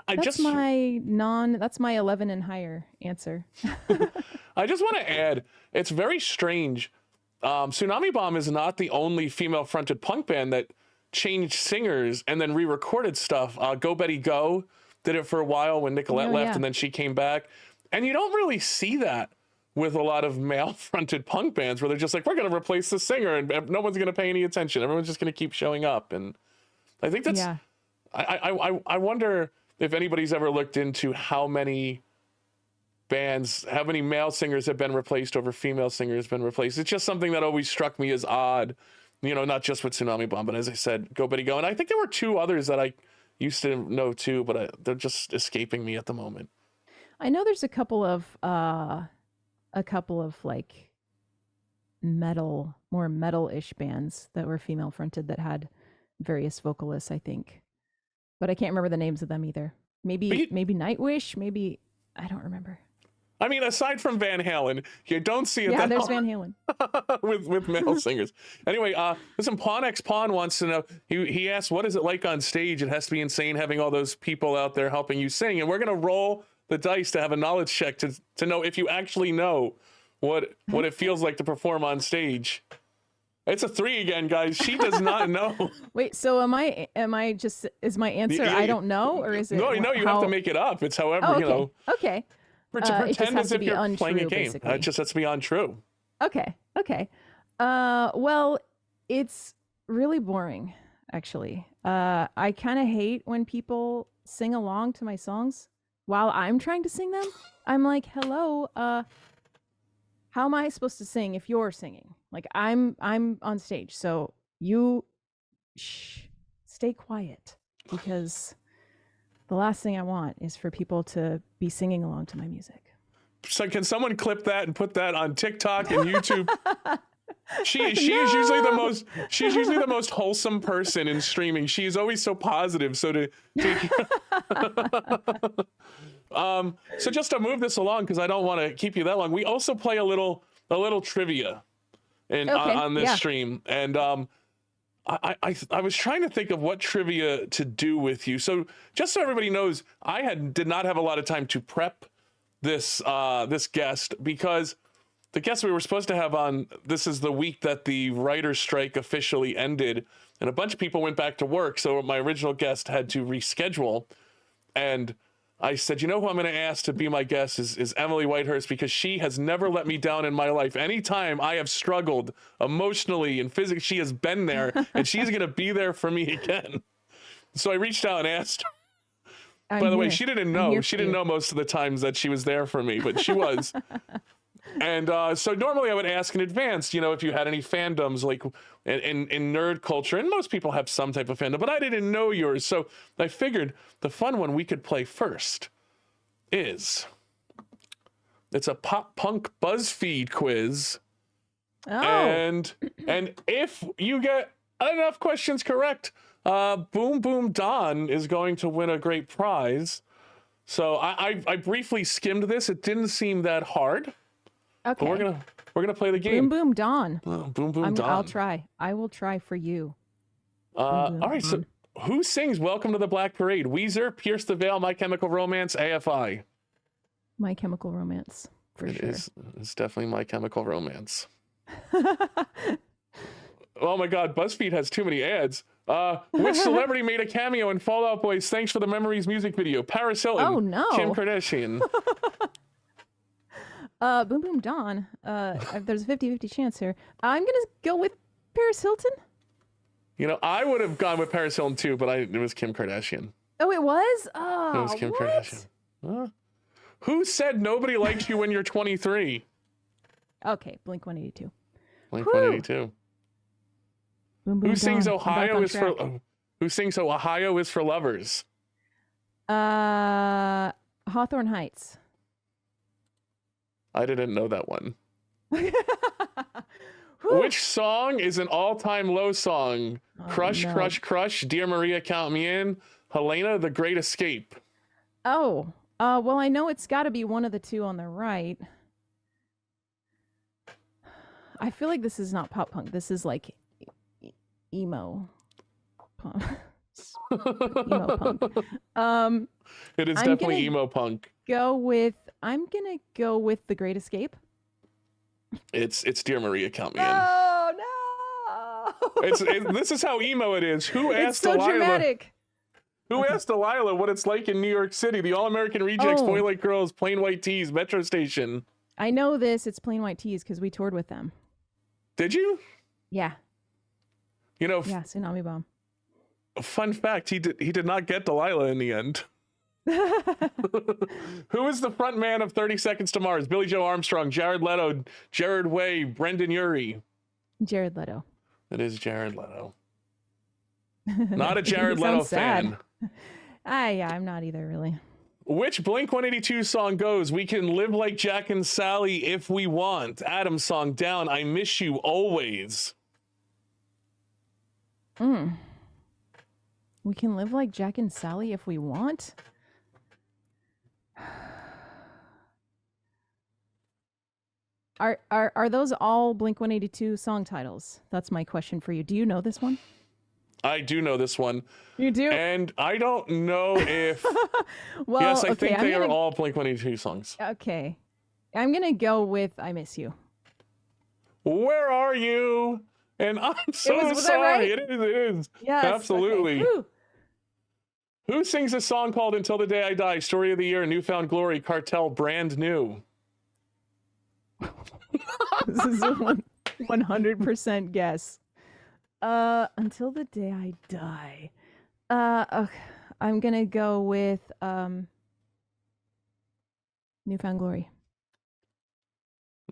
that's my 11 and higher answer. I just want to add, it's very strange. Tsunami Bomb is not the only female fronted punk band that changed singers and then re-recorded stuff. Go Betty Go did it for a while when Nicolette left, and then she came back. And you don't really see that with a lot of male fronted punk bands where they're just like, we're going to replace the singer and no one's going to pay any attention. Everyone's just going to keep showing up. And I think that's, I wonder if anybody's ever looked into how many male singers have been replaced over female singers been replaced. It's just something that always struck me as odd, not just with Tsunami Bomb, but as I said, Go Betty Go. And I think there were 2 others that I used to know too, but they're just escaping me at the moment. I know there's a couple of like more metal-ish bands that were female fronted that had various vocalists, I think, but I can't remember the names of them either. Maybe Nightwish, maybe, I don't remember. I mean, aside from Van Halen, you don't see it. Yeah, there's Van Halen with male singers. Anyway, listen, Pawn X Pawn wants to know. He asked, "What is it like on stage? It has to be insane having all those people out there helping you sing." And we're gonna roll the dice to have a knowledge check to know if you actually know what it feels like to perform on stage. It's a 3 again, guys. She does not know. Wait, so am I just, is my answer I don't know, or is it? No, you have to make it up. It's however, Okay. Pretend as if you're playing a game. It just has to be untrue. Okay. Well, it's really boring, actually. I kind of hate when people sing along to my songs while I'm trying to sing them. I'm like, hello, how am I supposed to sing if you're singing? Like, I'm on stage, so you stay quiet, because The last thing I want is for people to be singing along to my music. So can someone clip that and put that on TikTok and YouTube? She is No! usually the most wholesome person in streaming. She is always so positive. So so just to move this along, because I don't want to keep you that long, we also play a little trivia on this stream. And I was trying to think of what trivia to do with you. So just so everybody knows, I did not have a lot of time to prep this guest, because the guest we were supposed to have on, this is the week that the writer's strike officially ended, and a bunch of people went back to work. So my original guest had to reschedule. And I said, you know who I'm going to ask to be my guest is Emily Whitehurst, because she has never let me down in my life. Anytime I have struggled emotionally and physically, she has been there, and she's going to be there for me again. So I reached out and asked her. By the way, she didn't know. She didn't know most of the times that she was there for me, but she was. And so normally I would ask in advance, if you had any fandoms, like in nerd culture, and most people have some type of fandom, but I didn't know yours. So I figured the fun one we could play first it's a pop punk BuzzFeed quiz. Oh. And if you get enough questions correct, Boom Boom Don is going to win a great prize. So I briefly skimmed this. It didn't seem that hard. Okay. But we're gonna play the game. Boom Boom Dawn. Boom Boom Dawn. I'll try. I will try for you. All right. So who sings "Welcome to the Black Parade"? Weezer, Pierce the Veil, My Chemical Romance, AFI. My Chemical Romance, for sure. It's definitely My Chemical Romance. Oh my God, BuzzFeed has too many ads. Which celebrity made a cameo in Fall Out Boy's "Thanks for the Memories" music video? Paris Hilton. Oh no. Kim Kardashian. Boom Boom Dawn. There's a 50-50 chance here. I'm gonna go with Paris Hilton. I would have gone with Paris Hilton too, but it was Kim Kardashian. Oh, it was? Oh, it was Kim Kardashian. Who said nobody likes you when you're 23? Okay, Blink-182. Blink-182. Boom Boom Who sings Dawn. Ohio is for? Who sings Ohio is for lovers? Hawthorne Heights. I didn't know that one. Which song is an all-time low song? Crush, Crush, Crush, Dear Maria, Count Me In, Helena, The Great Escape. Oh, well, I know it's got to be one of the two on the right. I feel like this is not pop punk. This is like emo punk. Emo punk. It is definitely emo punk. I'm gonna go with The Great Escape. It's Dear Maria, Count Me In. Oh no! This is how emo it is. Who asked it's so Delilah? Dramatic. Who asked Delilah what it's like in New York City? The All-American Rejects, Boy Like Girls, Plain White Tees, Metro Station. I know this. It's Plain White Tees because we toured with them. Did you? Yeah. Yeah, Tsunami Bomb. Fun fact: he did not get Delilah in the end. Who is the front man of 30 Seconds to Mars? Billy Joe Armstrong, Jared Leto, Jared Way, Brendan Urie. Jared Leto. It is Jared Leto. Not a Jared Leto fan. Yeah, I'm not either, really. Which Blink-182 song goes? We can live like Jack and Sally if we want. Adam's song, Down, I Miss You Always. We can live like Jack and Sally if we want? Are those all Blink-182 song titles? That's my question for you. Do you know this one? I do know this one. You do? And I don't know if... Well, yes, I think they are all Blink-182 songs. Okay. I'm going to go with I Miss You. Where are you? And I'm so sorry. Right? It is. Yes. Absolutely. Okay. Who sings a song called Until the Day I Die? Story of the Year, Newfound Glory, Cartel, Brand New. This is a 100% guess. Until the Day I Die. Okay. I'm gonna go with Newfound Glory.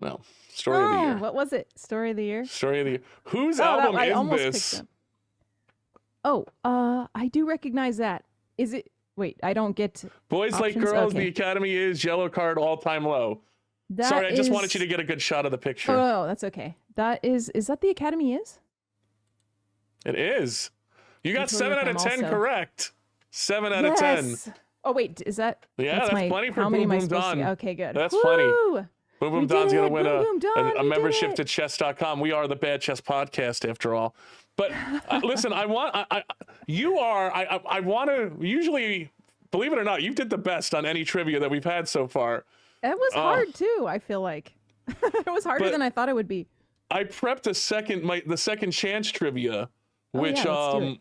No. Story of the Year. What was it? Story of the Year? Story of the Year. Whose album I is almost this? picked them. I do recognize that. Is it Wait, I don't get Boys Like options? Girls, Okay. the Academy is yellow card all-time low. That Sorry, I just is- wanted you to get a good shot of the picture. Oh, that's okay. Is that the Academy is? It is. You got Until 7 out of Eurocam 10 also. correct. 7 out of 10. Yes. Oh wait, is that? Yeah, that's my, plenty for how many Boom am I Boom supposed to Don. get? Okay, good. That's Woo! funny. Boom Boom We Don's did going to it! win Boom Boom Don, a we membership did to it! chess.com. We are the Bad Chess Podcast after all. But listen, I want to usually, believe it or not, you did the best on any trivia that we've had so far. It was hard too, I feel like. It was harder But- than I thought it would be. I prepped the second chance trivia, which let's do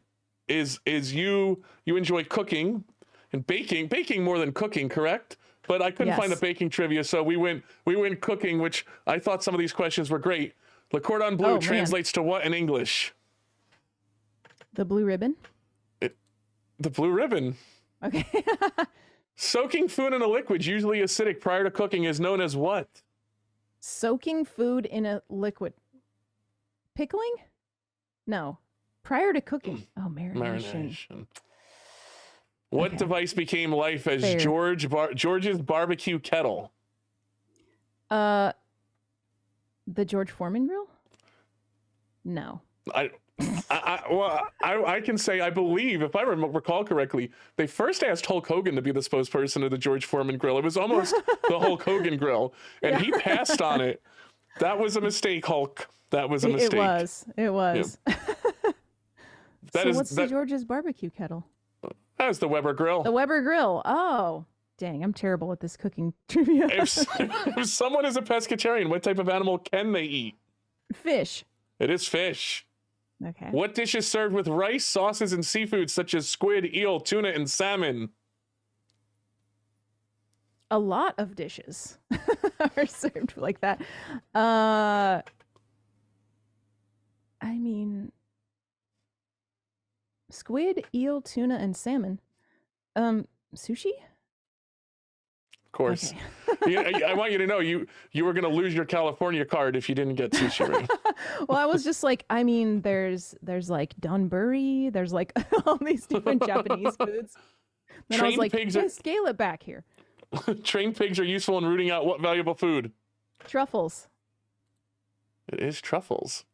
it. is you enjoy cooking and baking more than cooking, correct? But I couldn't find a Yes. baking trivia, so we went cooking, which I thought some of these questions were great. Le Cordon Bleu Oh, man. translates to what in English? The blue ribbon. The blue ribbon. Okay. Soaking food in a liquid, usually acidic prior to cooking, is known as what? Soaking food in a liquid. Pickling? No. Prior to cooking. Oh, marination. Marination. What Okay. device became life as Fair. George's barbecue kettle? The George Foreman grill? No. I can say, I believe, if I recall correctly, they first asked Hulk Hogan to be the spokesperson of the George Foreman grill. It was almost the Hulk Hogan grill, and he passed on it. That was a mistake, Hulk. That was a mistake. It was. That So is- what's the George's barbecue kettle? That was the Weber grill. The Weber grill. Oh, dang. I'm terrible at this cooking trivia. If someone is a pescatarian, what type of animal can they eat? Fish. It is fish. Okay. What dish is served with rice, sauces, and seafood such as squid, eel, tuna, and salmon? A lot of dishes are served like that. I mean, squid, eel, tuna, and salmon. Sushi? Of course. Okay. I want you to know you were going to lose your California card if you didn't get sushi right. Well, I was just like, I mean, there's like donburi, there's like all these different Japanese foods. Then I was Trained like, pigs "Hey, are- scale it back here. Trained pigs are useful in rooting out what valuable food? Truffles. It is truffles.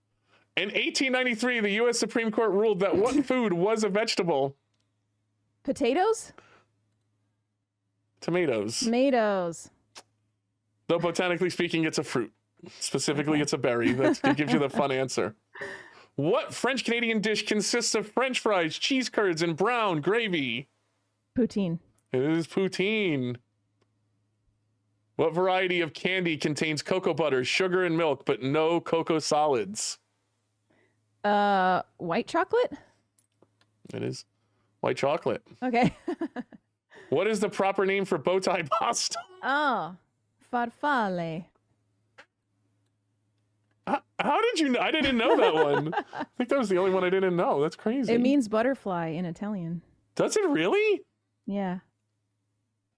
In 1893, the U.S. Supreme Court ruled that what food was a vegetable? Potatoes? Tomatoes. Tomatoes. Though botanically speaking, it's a fruit. Specifically, it's a berry. That gives you the fun answer. What French-Canadian dish consists of French fries, cheese curds, and brown gravy? Poutine. It is poutine. What variety of candy contains cocoa butter, sugar, and milk, but no cocoa solids? White chocolate? It is white chocolate. Okay. What is the proper name for bow tie pasta? Oh, farfalle. How did you know? I didn't know that one. I think that was the only one I didn't know. That's crazy. It means butterfly in Italian. Does it really? Yeah.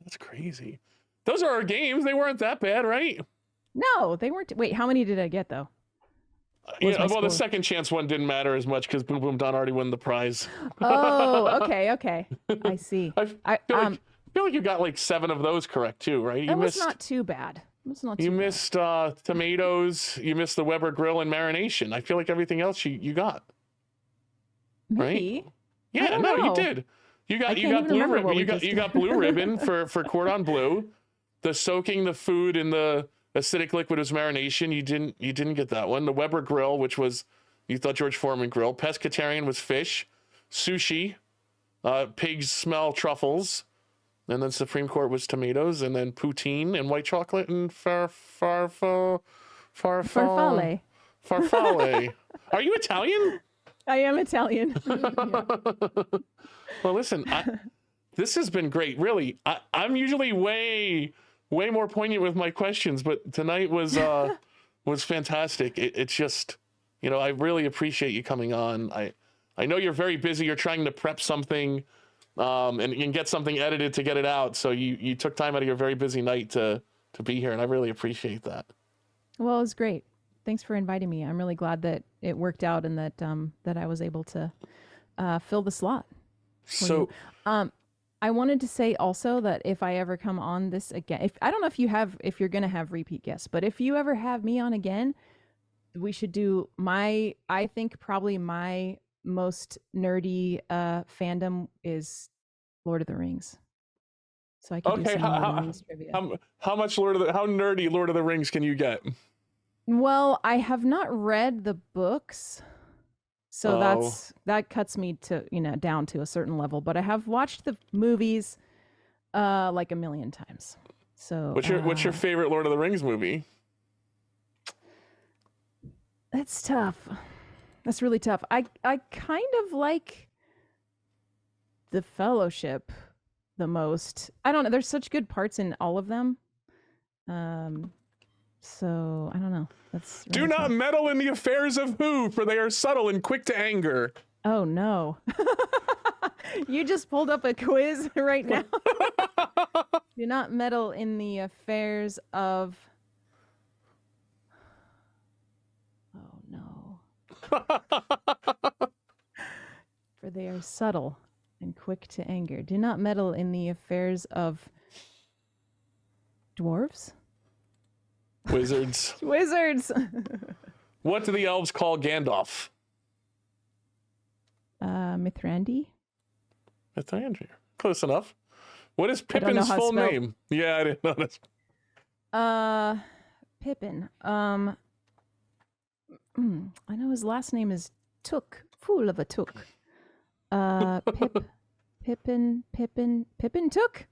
That's crazy. Those are our games. They weren't that bad, right? No, they weren't. Wait, how many did I get though? Yeah, my well, the score? second chance one didn't matter as much because Boom Boom Don already won the prize. Oh, okay. I see. I feel like you got like 7 of those correct too, right? You That was missed. not too bad. It was not too You bad. missed tomatoes. You missed the Weber grill and marination. I feel like everything else you got. Maybe. Yeah, don't no, you know. did. You got can't even blue remember what ribbon. we You got just you did. got blue ribbon for cordon bleu. The soaking the food in the acidic liquid was marination. You didn't get that one. The Weber grill, which was you thought George Foreman grill. Pescatarian was fish. Sushi. Pigs smell truffles. And then Supreme Court was tomatoes, and then poutine and white chocolate and Farfalle. farfalle. Are you Italian? I am Italian. Yeah. Well, listen, this has been great. Really, I'm usually way more poignant with my questions, but tonight was fantastic. It's just, I really appreciate you coming on. I know you're very busy. You're trying to prep something. And get something edited to get it out. So you took time out of your very busy night to be here, and I really appreciate that. Well, it was great. Thanks for inviting me. I'm really glad that it worked out and that I was able to fill the slot. So I wanted to say also that if I ever come on this again, if I don't know if you're gonna have repeat guests, but if you ever have me on again, we should do I think probably my most nerdy fandom is Lord of the Rings. So I could do Okay, some Lord of the Rings trivia. how much how nerdy Lord of the Rings can you get? Well, I have not read the books, so Oh, that cuts me to, down to a certain level, but I have watched the movies like a million times. So what's your favorite Lord of the Rings movie? that's tough. That's really tough. I kind of like the Fellowship the most. I don't know. There's such good parts in all of them. So I don't know. That's Do really not tough. meddle in the affairs of who, for they are subtle and quick to anger. Oh no. You just pulled up a quiz right now. Do not meddle in the affairs of. Oh no. For they are subtle and quick to anger. Do not meddle in the affairs of dwarves? Wizards. Wizards! What do the elves call Gandalf? Mithrandi? Nathaniel. Close enough. What is I don't know Pippin's how to full spell. name? Yeah, I didn't know this. Pippin. I know his last name is Took. Fool of a Took. Pippin Took?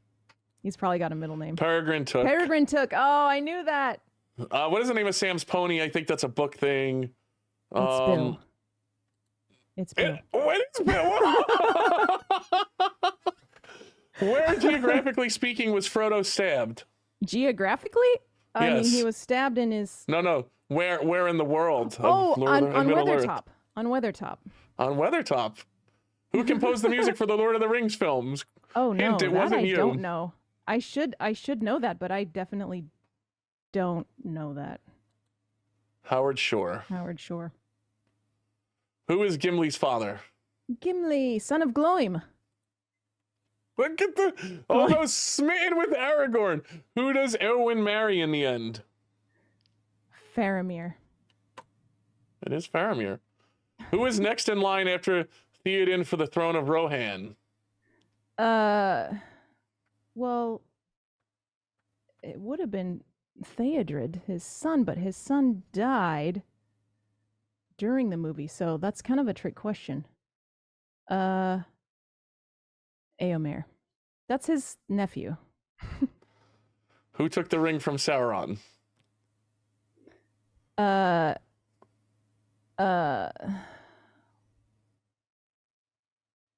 He's probably got a middle name. Peregrine Took. Peregrine Took. Oh, I knew that. What is the name of Sam's pony? I think that's a book thing. It's Bill. It's Bill. What is Bill? Where, geographically speaking, was Frodo stabbed? Geographically? I mean, Yes. he was stabbed in his... No. Where in the world? Oh, on Middle-earth? Weathertop. On Weathertop. On Weathertop. Who composed the music for the Lord of the Rings films? Oh, no. Hint, it that wasn't I you. don't know. I should know that, but I definitely don't know that. Howard Shore. Howard Shore. Who is Gimli's father? Gimli, son of Gloim. Look at the almost smitten with Aragorn. Who does Eowyn marry in the end? Faramir. It is Faramir. Who is next in line after Theoden for the throne of Rohan? Well, it would have been Theodred, his son, but his son died during the movie, so that's kind of a trick question. Eomer. That's his nephew. Who took the ring from Sauron?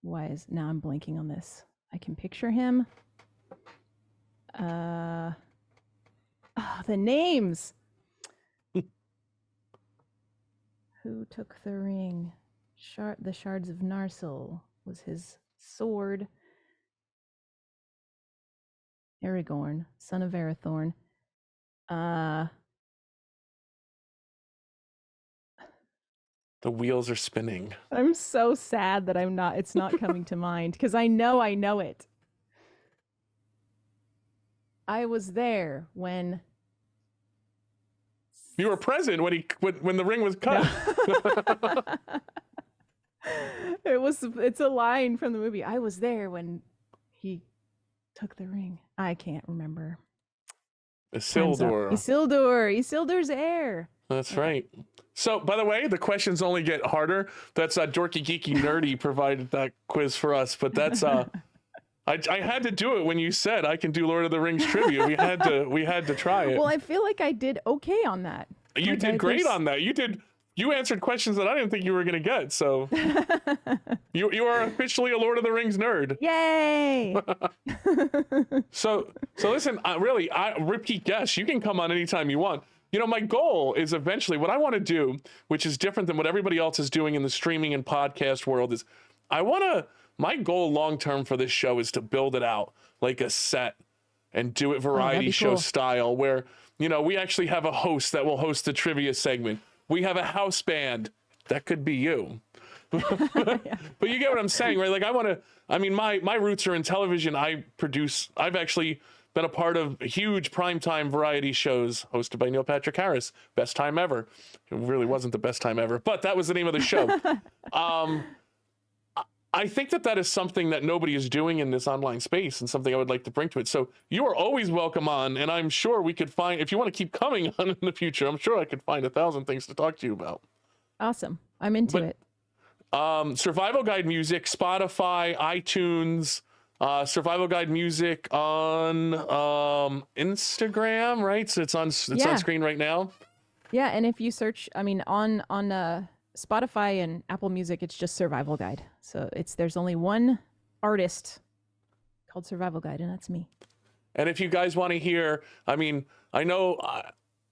Why is now I'm blanking on this. I can picture him. The names. Who took the ring? The shards of Narsil was his sword. Aragorn, son of Arathorn. The wheels are spinning. I'm so sad that it's not coming to mind because I know it. I was there when You were present when the ring was cut. it's a line from the movie. I was there when he took the ring. I can't remember. Isildur's heir. That's right. So, by the way, the questions only get harder. That's Dorky Geeky Nerdy provided that quiz for us, but that's I had to do it when you said I can do Lord of the Rings trivia. We had to try it. Well, I feel like I did okay on that. You did great on that. You answered questions that I didn't think you were going to get. So you are officially a Lord of the Rings nerd. Yay! So listen, repeat guest. You can come on anytime you want. You know, my goal is eventually what I want to do, which is different than what everybody else is doing in the streaming and podcast world, is my goal long-term for this show is to build it out like a set and do it variety show style where, you know, we actually have a host that will host the trivia segment. We have a house band. That could be you. But you get what I'm saying, right? Like I mean, my roots are in television. I've actually been a part of huge primetime variety shows hosted by Neil Patrick Harris. Best time ever. It really wasn't the best time ever, but that was the name of the show. I think that is something that nobody is doing in this online space, and something I would like to bring to it. So you are always welcome on, and I'm sure we could find, if you want to keep coming on in the future, I'm sure I could find 1,000 things to talk to you about. Awesome. I'm into it. Survival Guide Music, Spotify, iTunes, Survival Guide Music on Instagram, right? So it's on screen right now. Yeah, and if you search, I mean, on Spotify and Apple Music, it's just Survival Guide. So there's only one artist called Survival Guide, and that's me. And if you guys want to hear, I mean, I know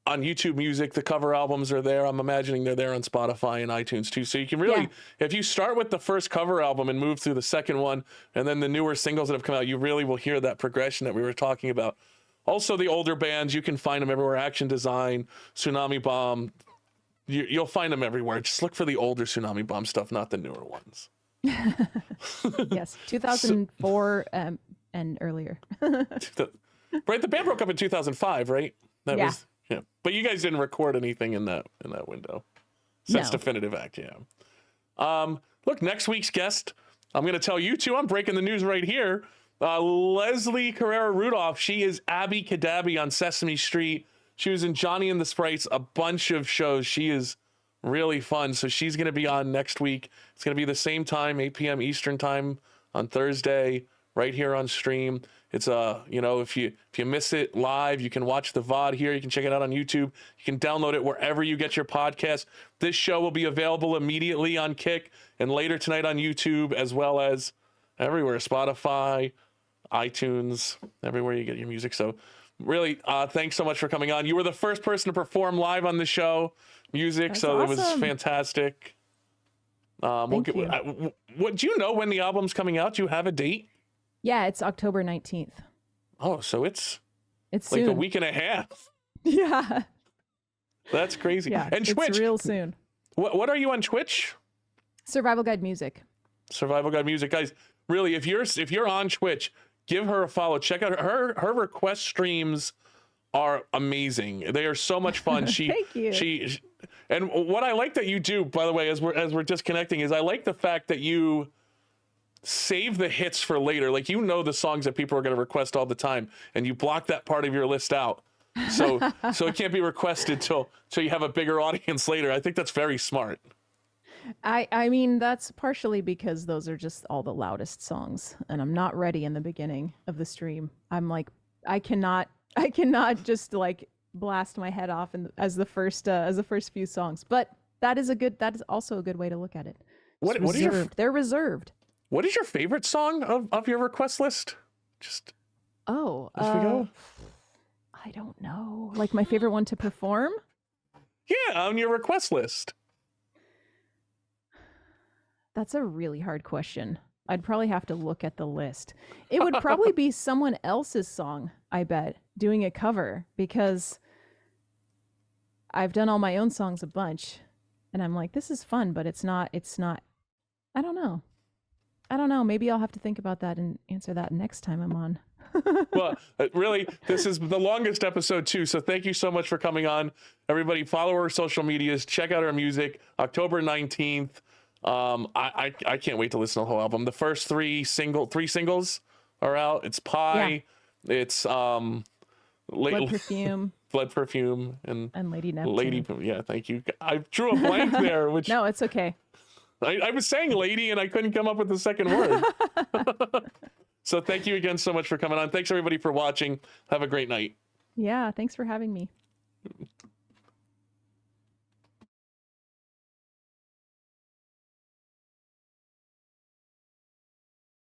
on YouTube Music, the cover albums are there. I'm imagining they're there on Spotify and iTunes too. So you can really, if you start with the first cover album and move through the second one, and then the newer singles that have come out, you really will hear that progression that we were talking about. Also, the older bands, you can find them everywhere. Action Design, Tsunami Bomb, you'll find them everywhere. Just look for the older Tsunami Bomb stuff, not the newer ones. Yes, 2004 and earlier. Right, the band broke up in 2005, right? That yeah. was, yeah. But you guys didn't record anything in that window since Definitive Act, yeah. Look, next week's guest, I'm going to tell you two, I'm breaking the news right here. Leslie Carrera Rudolph, she is Abby Cadabby on Sesame Street. She was in Johnny and the Sprites, a bunch of shows. She is really fun. So she's going to be on next week. It's going to be the same time, 8 p.m. Eastern time on Thursday, right here on stream. It's if you miss it live, you can watch the VOD here. You can check it out on YouTube. You can download it wherever you get your podcast. This show will be available immediately on Kick and later tonight on YouTube, as well as everywhere, Spotify, iTunes, everywhere you get your music. So really, thanks so much for coming on. You were the first person to perform live on the show, music, That's so awesome. It was fantastic. Thank you. What do you know when the album's coming out? Do you have a date? Yeah, it's October 19th. Oh, so it's like soon. a week and a half. Yeah. That's crazy. Yeah, and Twitch, it's real soon. What are you on Twitch? Survival Guide Music. Survival Guide Music, guys. Really, if you're on Twitch, give her a follow. Check out her request streams are amazing. They are so much fun. Thank you. And what I like that you do, by the way, as we're disconnecting, is I like the fact that you save the hits for later. Like, you know the songs that people are going to request all the time, and you block that part of your list out. So it can't be requested till you have a bigger audience later. I think that's very smart. I mean, that's partially because those are just all the loudest songs, and I'm not ready in the beginning of the stream. I'm like, I cannot just like blast my head off as the first few songs. But that is also a good way to look at it. What is they're reserved. What is your favorite song of your request list? Just as we go. I don't know. Like, my favorite one to perform? Yeah, on your request list. That's a really hard question. I'd probably have to look at the list. It would probably be someone else's song, I bet, doing a cover, because I've done all my own songs a bunch, and I'm like, this is fun, but it's not, I don't know. Maybe I'll have to think about that and answer that next time I'm on. Well, really, this is the longest episode too, so thank you so much for coming on. Everybody, follow our social medias, check out our music, October 19th. I can't wait to listen to the whole album. The first three singles are out. It's Pie, it's Blood Perfume. Blood Perfume, and Lady Neptune. Yeah, thank you. I drew a blank there, which No, it's okay. I was saying lady and I couldn't come up with the second word. So thank you again so much for coming on. Thanks everybody for watching. Have a great night. Yeah, thanks for having me.